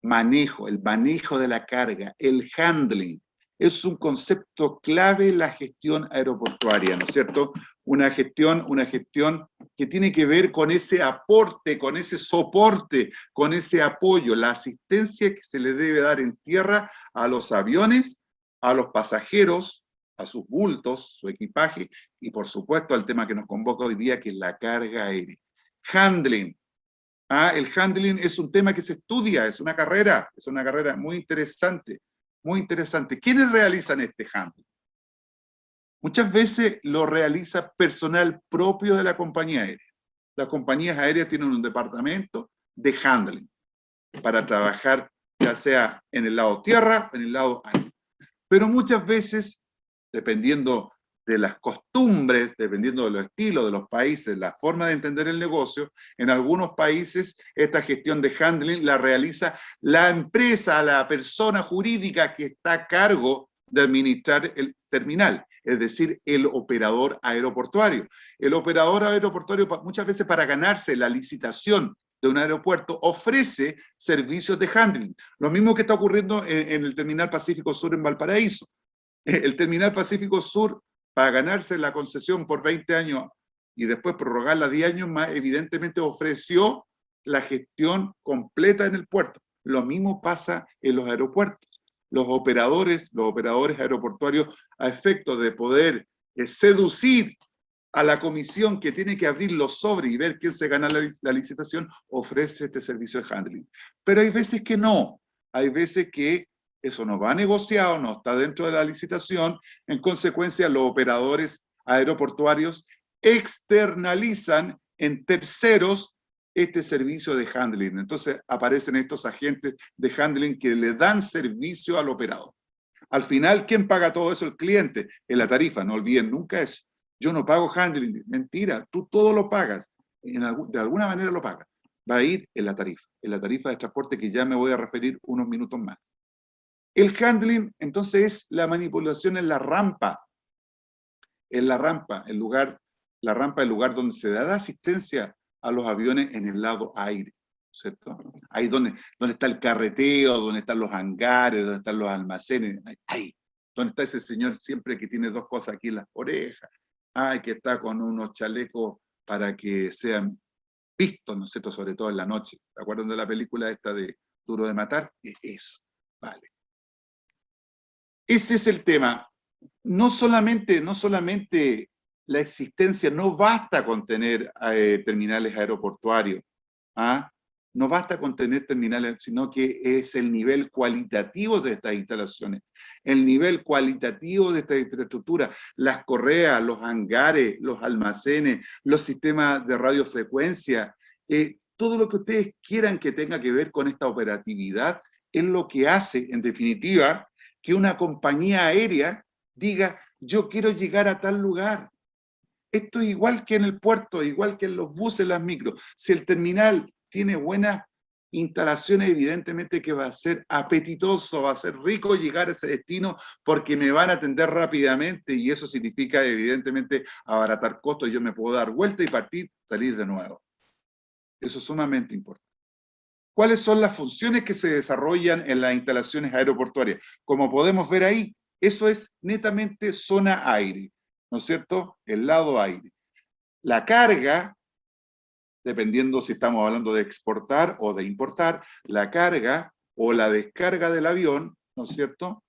Manejo, el manejo de la carga, el handling. Es un concepto clave en la gestión aeroportuaria, ¿no es cierto? Una gestión que tiene que ver con ese aporte, con ese soporte, con ese apoyo, la asistencia que se le debe dar en tierra a los aviones, a los pasajeros, a sus bultos, su equipaje, y por supuesto al tema que nos convoca hoy día, que es la carga aérea. Handling. El handling es un tema que se estudia, es una carrera muy interesante, muy interesante. ¿Quiénes realizan este handling? Muchas veces lo realiza personal propio de la compañía aérea. Las compañías aéreas tienen un departamento de handling para trabajar ya sea en el lado tierra o en el lado aire. Pero muchas veces, dependiendo de las costumbres, dependiendo de los estilos de los países, la forma de entender el negocio, en algunos países esta gestión de handling la realiza la empresa, la persona jurídica que está a cargo de administrar el terminal. es decir, el operador aeroportuario. El operador aeroportuario muchas veces para ganarse la licitación de un aeropuerto ofrece servicios de handling. Lo mismo que está ocurriendo en el Terminal Pacífico Sur en Valparaíso. El Terminal Pacífico Sur, para ganarse la concesión por 20 años y después prorrogarla 10 años más, evidentemente ofreció la gestión completa en el puerto. Lo mismo pasa en los aeropuertos. Los operadores aeroportuarios, a efecto de poder seducir a la comisión que tiene que abrir los sobres y ver quién se gana la licitación, ofrece este servicio de handling. Pero hay veces que no. Hay veces que eso no va negociado, no está dentro de la licitación. En consecuencia, los operadores aeroportuarios externalizan en terceros este servicio de handling. Entonces aparecen estos agentes de handling que le dan servicio al operador. Al final, ¿quién paga todo eso? El cliente, en la tarifa. No olviden nunca eso. Yo no pago handling. Mentira, tú todo lo pagas. De alguna manera lo pagas. Va a ir en la tarifa de transporte que ya me voy a referir unos minutos más. El handling, entonces, es la manipulación en la rampa. En la rampa, el lugar donde se da la asistencia a los aviones en el lado aire, ¿cierto? Ahí donde está el carreteo, donde están los hangares, donde están los almacenes, ahí. Donde está ese señor siempre que tiene dos cosas aquí en las orejas, que está con unos chalecos para que sean vistos, ¿no es cierto? Sobre todo en la noche. ¿Se acuerdan de la película esta de Duro de Matar? Eso, vale. Ese es el tema. No solamente la existencia, no basta con tener terminales aeroportuarios, no basta con tener terminales, sino que es el nivel cualitativo de estas instalaciones, el nivel cualitativo de esta infraestructura, las correas, los hangares, los almacenes, los sistemas de radiofrecuencia, todo lo que ustedes quieran que tenga que ver con esta operatividad, es lo que hace, en definitiva, que una compañía aérea diga, yo quiero llegar a tal lugar. Esto es igual que en el puerto, igual que en los buses, las micros. Si el terminal tiene buenas instalaciones, evidentemente que va a ser apetitoso, va a ser rico llegar a ese destino porque me van a atender rápidamente y eso significa evidentemente abaratar costos. Yo me puedo dar vuelta y partir, salir de nuevo. Eso es sumamente importante. ¿Cuáles son las funciones que se desarrollan en las instalaciones aeroportuarias? Como podemos ver ahí, eso es netamente zona aire, ¿no es cierto? El lado aire. La carga, dependiendo si estamos hablando de exportar o de importar, la carga o la descarga del avión, ¿no es cierto?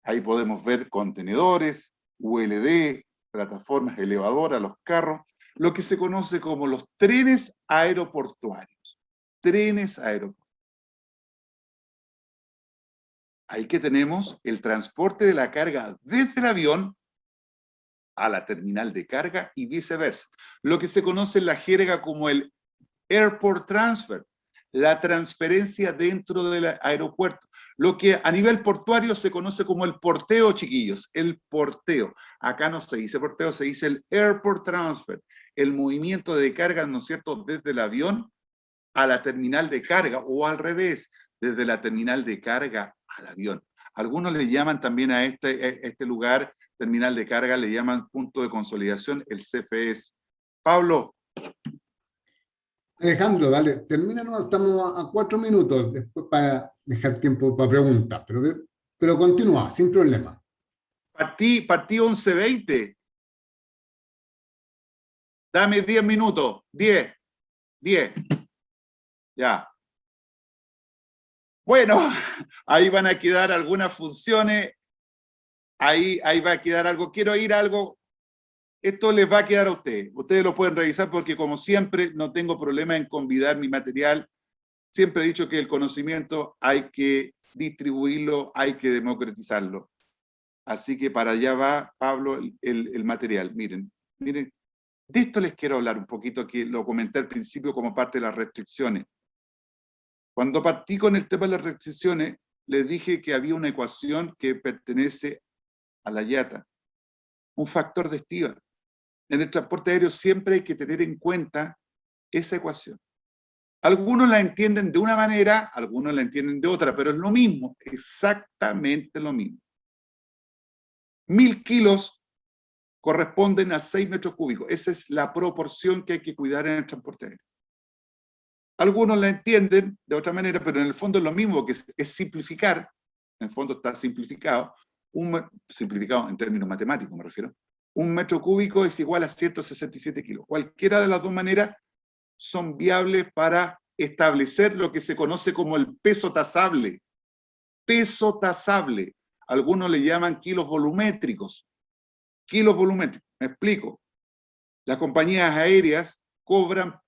Ahí podemos ver contenedores, ULD, plataformas elevadoras, los carros, lo que se conoce como los trenes aeroportuarios. Trenes aeroportuarios. Ahí que tenemos el transporte de la carga desde el avión a la terminal de carga y viceversa. Lo que se conoce en la jerga como el airport transfer, la transferencia dentro del aeropuerto. Lo que a nivel portuario se conoce como el porteo, chiquillos, el porteo. Acá no se dice porteo, se dice el airport transfer, el movimiento de carga, ¿no es cierto?, desde el avión a la terminal de carga, o al revés, desde la terminal de carga al avión. Algunos le llaman también a este lugar, terminal de carga, le llaman punto de consolidación, el CFS. Pablo. Alejandro, dale, termina, no, estamos a 4 minutos después para dejar tiempo para preguntas, pero continúa, sin problema. Partí 11:20. Dame 10 minutos, 10. Ya. Bueno, ahí van a quedar algunas funciones, ahí va a quedar algo. Quiero ir a algo, esto les va a quedar a ustedes. Ustedes lo pueden revisar porque como siempre no tengo problema en convidar mi material. Siempre he dicho que el conocimiento hay que distribuirlo, hay que democratizarlo. Así que para allá va, Pablo, el material. Miren, de esto les quiero hablar un poquito, que lo comenté al principio como parte de las restricciones. Cuando partí con el tema de las restricciones, les dije que había una ecuación que pertenece a la IATA, un factor de estiva. En el transporte aéreo siempre hay que tener en cuenta esa ecuación. Algunos la entienden de una manera, algunos la entienden de otra, pero es lo mismo, exactamente lo mismo. 1000 kilos corresponden a 6 metros cúbicos. Esa es la proporción que hay que cuidar en el transporte aéreo. Algunos la entienden de otra manera, pero en el fondo es lo mismo, que es simplificar, en el fondo está simplificado, simplificado en términos matemáticos me refiero, 1 metro cúbico es igual a 167 kilos. Cualquiera de las dos maneras son viables para establecer lo que se conoce como el peso tasable. Peso tasable. Algunos le llaman kilos volumétricos. Kilos volumétricos. Me explico. Las compañías aéreas cobran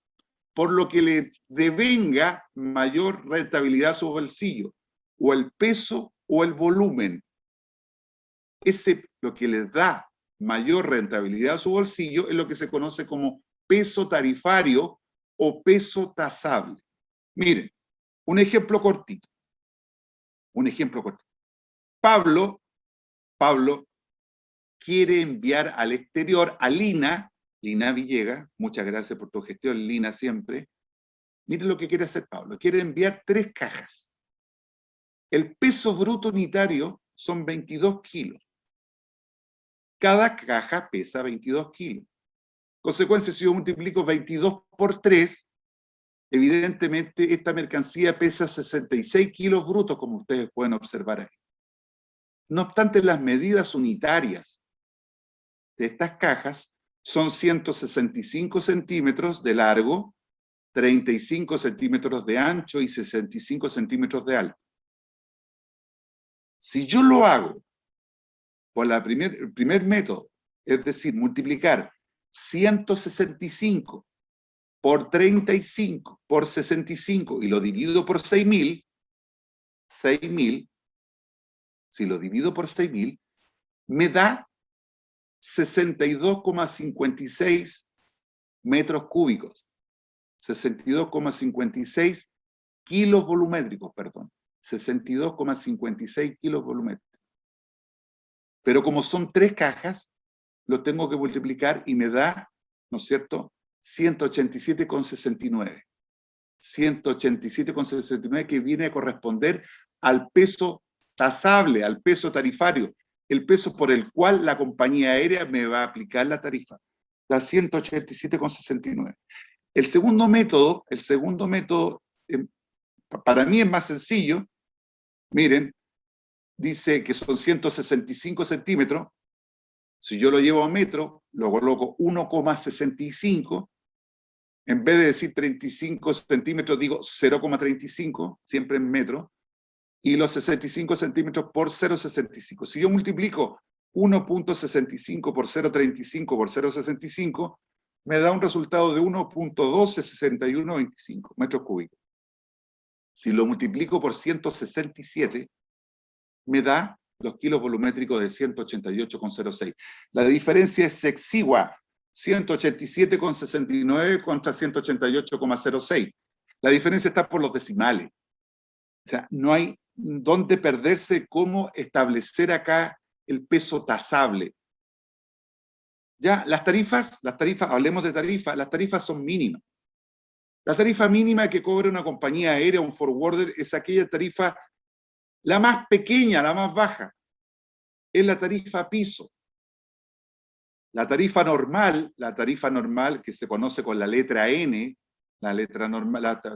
por lo que le devenga mayor rentabilidad a su bolsillo, o el peso o el volumen. Lo que les da mayor rentabilidad a su bolsillo es lo que se conoce como peso tarifario o peso tasable. Miren, un ejemplo cortito. Un ejemplo cortito. Pablo quiere enviar al exterior a Lina Villegas, muchas gracias por tu gestión, Lina, siempre. Miren lo que quiere hacer Pablo. Quiere enviar 3 cajas. El peso bruto unitario son 22 kilos. Cada caja pesa 22 kilos. Consecuencia, si yo multiplico 22 por 3, evidentemente esta mercancía pesa 66 kilos brutos, como ustedes pueden observar ahí. No obstante, las medidas unitarias de estas cajas son 165 centímetros de largo, 35 centímetros de ancho y 65 centímetros de alto. Si yo lo hago por el primer método, es decir, multiplicar 165 por 35 por 65 y lo divido por 6.000, si lo divido por 6.000, me da 62,56 metros cúbicos. 62,56 kilos volumétricos, perdón. 62,56 kilos volumétricos. Pero como son 3 cajas, lo tengo que multiplicar y me da, ¿no es cierto?, 187,69. 187,69 que viene a corresponder al peso tasable, al peso tarifario, el peso por el cual la compañía aérea me va a aplicar la tarifa, la 187,69. El segundo método, para mí es más sencillo. Miren, dice que son 165 centímetros. Si yo lo llevo a metro, lo coloco 1,65. En vez de decir 35 centímetros, digo 0,35, siempre en metro. Y los 65 centímetros por 0,65. Si yo multiplico 1,65 por 0,35 por 0,65, me da un resultado de 1,126125 metros cúbicos. Si lo multiplico por 167, me da los kilos volumétricos de 188,06. La diferencia es exigua, 187,69 contra 188,06. La diferencia está por los decimales. O sea, no hay dónde perderse cómo establecer acá el peso tasable. Ya, las tarifas, hablemos de tarifas, las tarifas son mínimas. La tarifa mínima que cobra una compañía aérea, un forwarder, es aquella tarifa, la más pequeña, la más baja, es la tarifa piso. La tarifa normal que se conoce con la letra N, la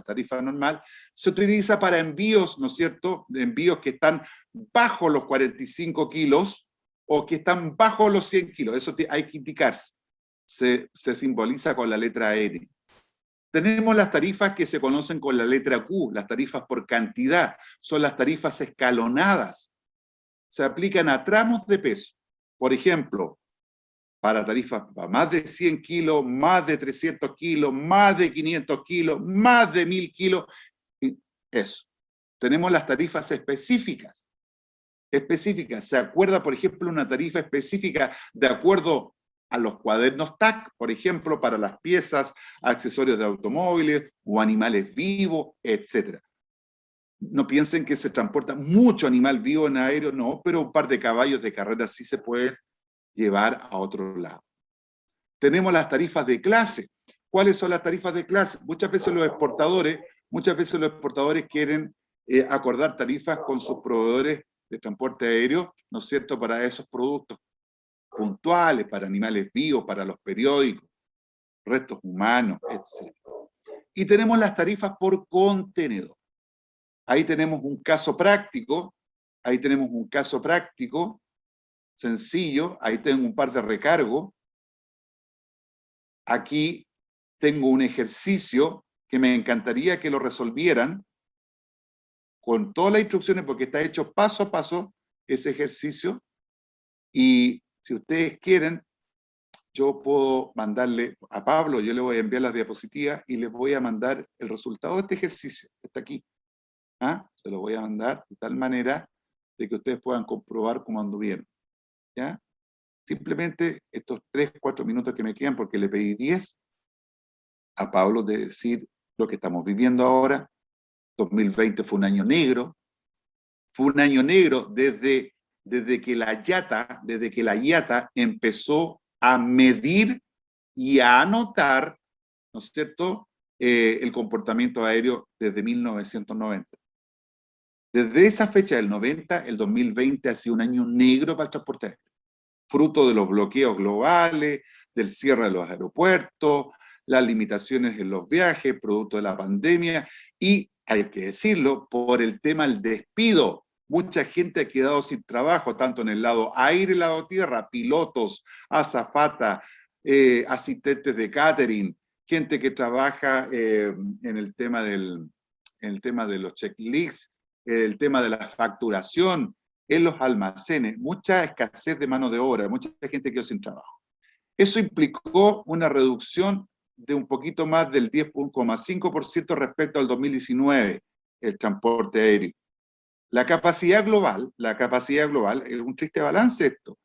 tarifa normal, se utiliza para envíos, ¿no es cierto?, envíos que están bajo los 45 kilos o que están bajo los 100 kilos. Eso hay que indicarse. Se simboliza con la letra N. Tenemos las tarifas que se conocen con la letra Q, las tarifas por cantidad. Son las tarifas escalonadas. Se aplican a tramos de peso. Por ejemplo, para tarifas para más de 100 kilos, más de 300 kilos, más de 500 kilos, más de 1000 kilos. Eso. Tenemos las tarifas específicas. Se acuerda, por ejemplo, una tarifa específica de acuerdo a los cuadernos TAC, por ejemplo, para las piezas, accesorios de automóviles o animales vivos, etc. No piensen que se transporta mucho animal vivo en aéreo, no, pero un par de caballos de carrera sí se pueden llevar a otro lado. Tenemos las tarifas de clase. ¿Cuáles son las tarifas de clase? Muchas veces los exportadores quieren acordar tarifas con sus proveedores de transporte aéreo, ¿no es cierto?, para esos productos. puntuales para animales vivos, para los periódicos, restos humanos, etc. Y tenemos las tarifas por contenedor. Ahí tenemos un caso práctico, sencillo, ahí tengo un par de recargos. Aquí tengo un ejercicio que me encantaría que lo resolvieran con todas las instrucciones, porque está hecho paso a paso ese ejercicio. Y si ustedes quieren, yo puedo mandarle a Pablo, yo le voy a enviar las diapositivas y les voy a mandar el resultado de este ejercicio, que está aquí. ¿Ah? Se lo voy a mandar de tal manera de que ustedes puedan comprobar cómo anduvieron. ¿Ya? Simplemente estos 3, 4 minutos que me quedan, porque le pedí 10 a Pablo de decir lo que estamos viviendo ahora. 2020 fue un año negro. Fue un año negro desde que la IATA empezó a medir y a anotar, ¿no es cierto?, el comportamiento aéreo desde 1990. Desde esa fecha del 90, el 2020 ha sido un año negro para el transporte aéreo, fruto de los bloqueos globales, del cierre de los aeropuertos, las limitaciones en los viajes, producto de la pandemia, y, hay que decirlo, por el tema del despido. Mucha gente ha quedado sin trabajo, tanto en el lado aire, el lado tierra, pilotos, azafatas, asistentes de catering, gente que trabaja en el tema de los checklists, el tema de la facturación, en los almacenes, mucha escasez de mano de obra, mucha gente quedó sin trabajo. Eso implicó una reducción de un poquito más del 10,5% respecto al 2019, el transporte aéreo. La capacidad global es un triste balance esto,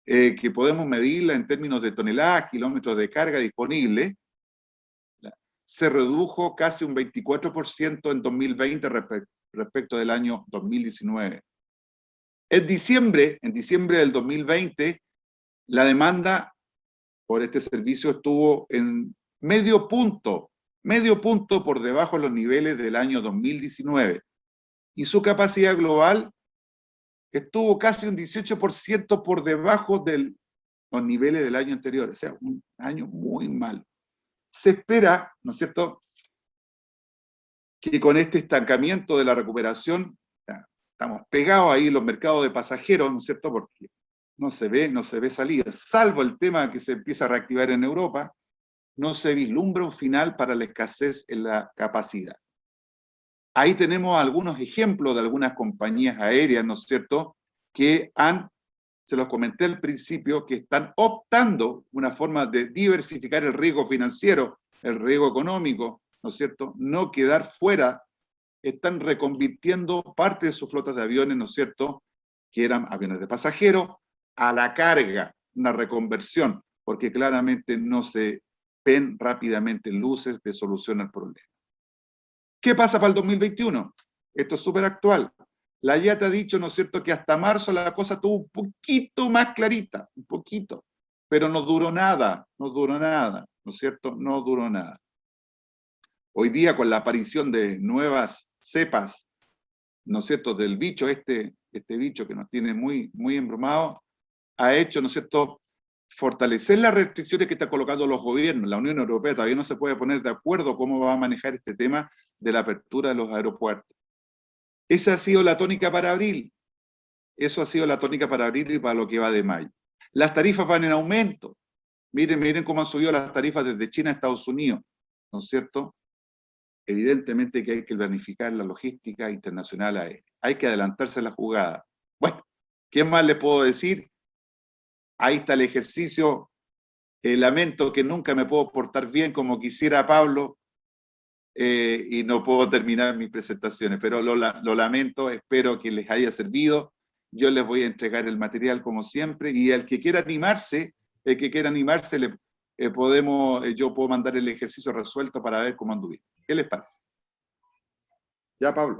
que podemos medirla en términos de toneladas, kilómetros de carga disponible. Se redujo casi un 24% en 2020 respecto del año 2019. En diciembre del 2020, la demanda por este servicio estuvo en medio punto por debajo de los niveles del año 2019. Y su capacidad global estuvo casi un 18% por debajo de los niveles del año anterior. O sea, un año muy malo. Se espera, ¿no es cierto?, que con este estancamiento de la recuperación, estamos pegados ahí en los mercados de pasajeros, ¿no es cierto?, porque no se ve salida, salvo el tema que se empieza a reactivar en Europa, no se vislumbra un final para la escasez en la capacidad. Ahí tenemos algunos ejemplos de algunas compañías aéreas, ¿no es cierto?, que se los comenté al principio, que están optando una forma de diversificar el riesgo financiero, el riesgo económico, ¿no es cierto?, no quedar fuera. Están reconvirtiendo parte de sus flotas de aviones, ¿no es cierto?, que eran aviones de pasajeros, a la carga, una reconversión, porque claramente no se ven rápidamente luces de solución al problema. ¿Qué pasa para el 2021? Esto es súper actual. La IATA ha dicho, ¿no es cierto?, que hasta marzo la cosa estuvo un poquito más clarita, un poquito, pero no duró nada, ¿no es cierto?, no duró nada. Hoy día, con la aparición de nuevas cepas, ¿no es cierto?, del bicho, este bicho que nos tiene muy, muy embrumados, ha hecho, ¿no es cierto?, fortalecer las restricciones que están colocando los gobiernos. La Unión Europea todavía no se puede poner de acuerdo cómo va a manejar este tema de la apertura de los aeropuertos. Esa ha sido la tónica para abril. Eso ha sido la tónica para abril y para lo que va de mayo. Las tarifas van en aumento. Miren cómo han subido las tarifas desde China a Estados Unidos, ¿no es cierto? Evidentemente que hay que planificar la logística internacional aérea. Hay que adelantarse a la jugada. Bueno, ¿qué más le puedo decir? Ahí está el ejercicio. Lamento que nunca me puedo portar bien como quisiera Pablo, y no puedo terminar mis presentaciones, pero lo lamento, espero que les haya servido. Yo les voy a entregar el material como siempre, y al que quiera animarse, yo puedo mandar el ejercicio resuelto para ver cómo anduvimos. ¿Qué les parece? Ya, Pablo.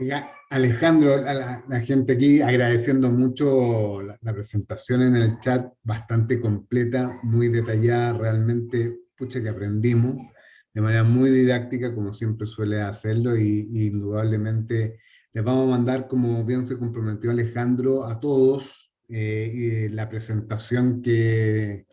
Alejandro, la gente aquí agradeciendo mucho la presentación en el chat, bastante completa, muy detallada, realmente, pucha que aprendimos de manera muy didáctica, como siempre suele hacerlo, y indudablemente les vamos a mandar, como bien se comprometió Alejandro, a todos y la presentación que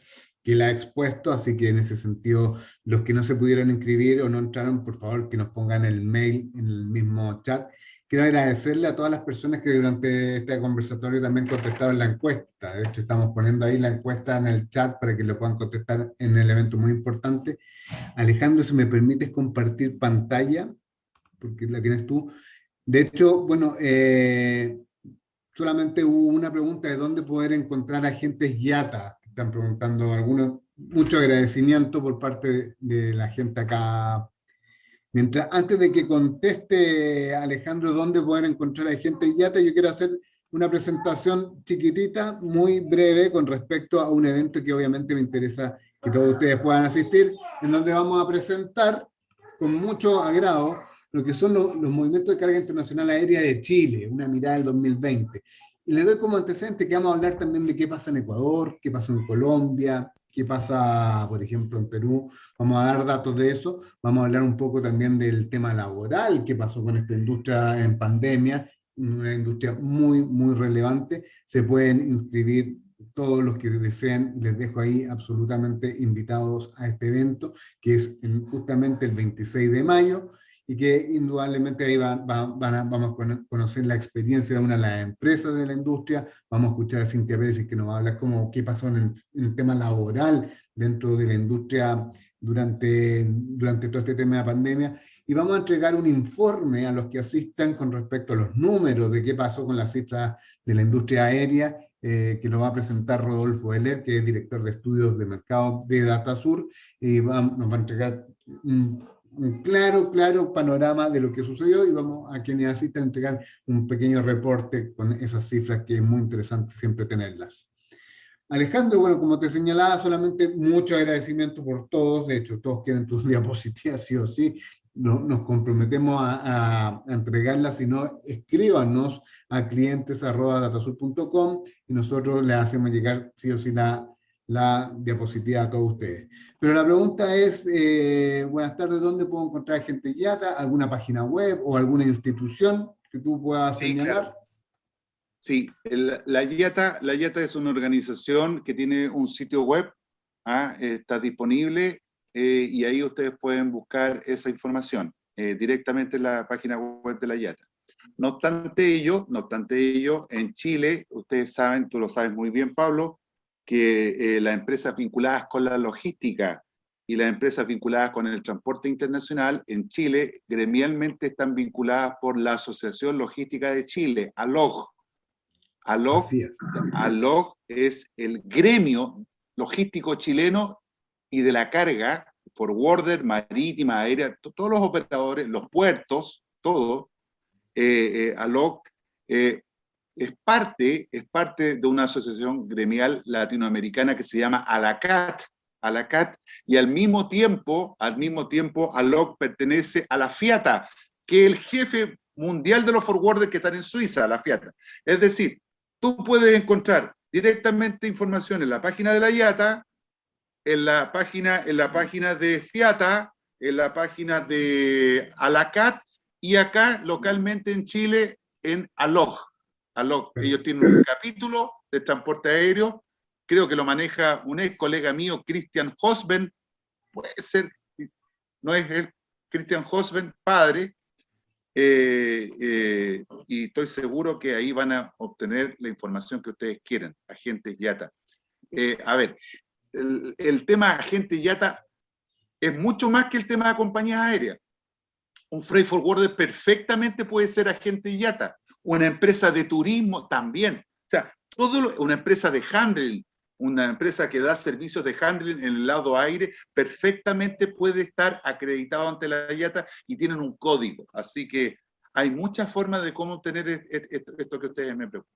la ha expuesto, así que en ese sentido, los que no se pudieron inscribir o no entraron, por favor, que nos pongan el mail en el mismo chat. Quiero agradecerle a todas las personas que durante este conversatorio también contestaron la encuesta. De hecho, estamos poniendo ahí la encuesta en el chat para que lo puedan contestar en el evento muy importante. Alejandro, si me permites compartir pantalla, porque la tienes tú. De hecho, bueno, solamente hubo una pregunta de dónde poder encontrar agentes IATA. Están preguntando algunos, mucho agradecimiento por parte de la gente acá. Mientras, antes de que conteste Alejandro dónde poder encontrar agentes IATA, yo quiero hacer una presentación chiquitita, muy breve, con respecto a un evento que obviamente me interesa que todos ustedes puedan asistir, en donde vamos a presentar con mucho agrado lo que son los movimientos de carga internacional aérea de Chile, una mirada del 2020. Y le doy como antecedente que vamos a hablar también de qué pasa en Ecuador, qué pasa en Colombia, qué pasa, por ejemplo, en Perú. Vamos a dar datos de eso. Vamos a hablar un poco también del tema laboral, qué pasó con esta industria en pandemia, una industria muy, muy relevante. Se pueden inscribir todos los que deseen, les dejo ahí absolutamente invitados a este evento, que es justamente el 26 de mayo, y que indudablemente ahí vamos a conocer la experiencia de una de las empresas de la industria, vamos a escuchar a Cintia Pérez que nos va a hablar como qué pasó en el tema laboral dentro de la industria durante todo este tema de la pandemia, y vamos a entregar un informe a los que asistan con respecto a los números de qué pasó con las cifras de la industria aérea, que lo va a presentar Rodolfo Heller, que es director de estudios de mercado de DataSur, y nos va a entregar un claro panorama de lo que sucedió, y vamos a quienes asistan a entregar un pequeño reporte con esas cifras que es muy interesante siempre tenerlas. Alejandro, bueno, como te señalaba, solamente mucho agradecimiento por todos, de hecho todos quieren tus diapositivas sí o sí, nos comprometemos a entregarlas, si no, escríbanos a clientes@datasur.com y nosotros le hacemos llegar sí o sí la diapositiva a todos ustedes. Pero la pregunta es, buenas tardes, ¿dónde puedo encontrar gente IATA? ¿Alguna página web o alguna institución que tú puedas señalar? Claro. Sí, la IATA es una organización que tiene un sitio web, está disponible, y ahí ustedes pueden buscar esa información directamente en la página web de la IATA. No obstante ello, en Chile, ustedes saben, tú lo sabes muy bien, Pablo, que las empresas vinculadas con la logística y las empresas vinculadas con el transporte internacional en Chile gremialmente están vinculadas por la Asociación Logística de Chile, ALOG. ALOG es el gremio logístico chileno y de la carga, forwarder, marítima, aérea, todos los operadores, los puertos, todo, ALOG es parte de una asociación gremial latinoamericana que se llama ALACAT, y al mismo tiempo, ALOG pertenece a la FIATA, que es el jefe mundial de los forwarders que están en Suiza, la FIATA. Es decir, tú puedes encontrar directamente información en la página de la IATA, en la página de FIATA, en la página de ALACAT, y acá localmente en Chile en ALOG. Ellos tienen un capítulo de transporte aéreo, creo que lo maneja un ex colega mío, Christian Hosben, puede ser, no es él, Christian Hosben, padre, y estoy seguro que ahí van a obtener la información que ustedes quieren, agentes IATA. A ver, el tema agente IATA es mucho más que el tema de compañías aéreas. Un freight forwarder perfectamente puede ser agente IATA, una empresa de turismo también, o sea, una empresa de handling, una empresa que da servicios de handling en el lado aire, perfectamente puede estar acreditado ante la IATA y tienen un código. Así que hay muchas formas de cómo obtener esto que ustedes me preguntan.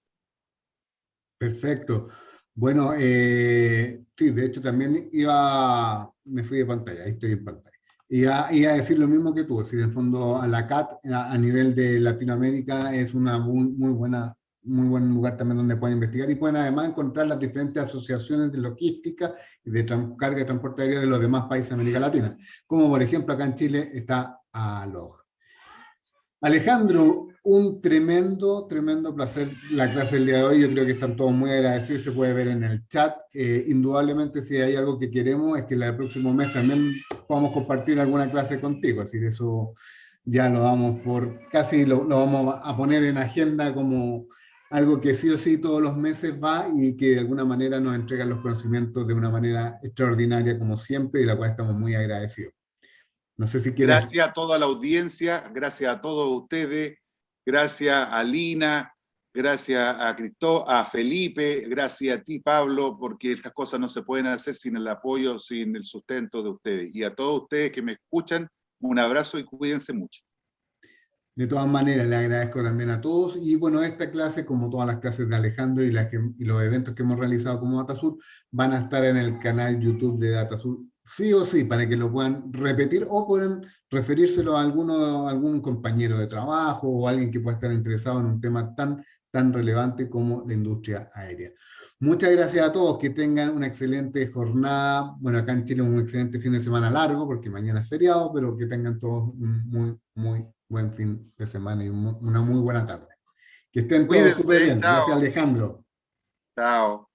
Perfecto. Bueno, sí, de hecho también me fui de pantalla, ahí estoy en pantalla. Iba a decir lo mismo que tú, es decir, en el fondo a la CAT a nivel de Latinoamérica es una muy buen lugar también donde pueden investigar y pueden además encontrar las diferentes asociaciones de logística y de carga y transporte aéreo de los demás países de América Latina, como por ejemplo acá en Chile está ALOG. Alejandro, un tremendo, tremendo placer la clase del día de hoy. Yo creo que están todos muy agradecidos y se puede ver en el chat. Indudablemente, si hay algo que queremos, es que el próximo mes también podamos compartir alguna clase contigo. Así que eso ya lo damos por, casi lo vamos a poner en agenda como algo que sí o sí todos los meses va y que de alguna manera nos entrega los conocimientos de una manera extraordinaria, como siempre, y la cual estamos muy agradecidos. No sé si quieres. Gracias a toda la audiencia, gracias a todos ustedes, gracias a Lina, gracias a Cristóbal, a Felipe, gracias a ti, Pablo, porque estas cosas no se pueden hacer sin el apoyo, sin el sustento de ustedes. Y a todos ustedes que me escuchan, un abrazo y cuídense mucho. De todas maneras, le agradezco también a todos. Y bueno, esta clase, como todas las clases de Alejandro y los eventos que hemos realizado como DataSur, van a estar en el canal YouTube de DataSur, sí o sí, para que lo puedan repetir o puedan referírselo a algún compañero de trabajo o alguien que pueda estar interesado en un tema tan relevante como la industria aérea. Muchas gracias a todos, que tengan una excelente jornada. Bueno, acá en Chile un excelente fin de semana largo, porque mañana es feriado, pero que tengan todos un muy buen fin de semana y una muy buena tarde. Que estén todos súper Cuídense, bien. Gracias, chao. Alejandro. Chao.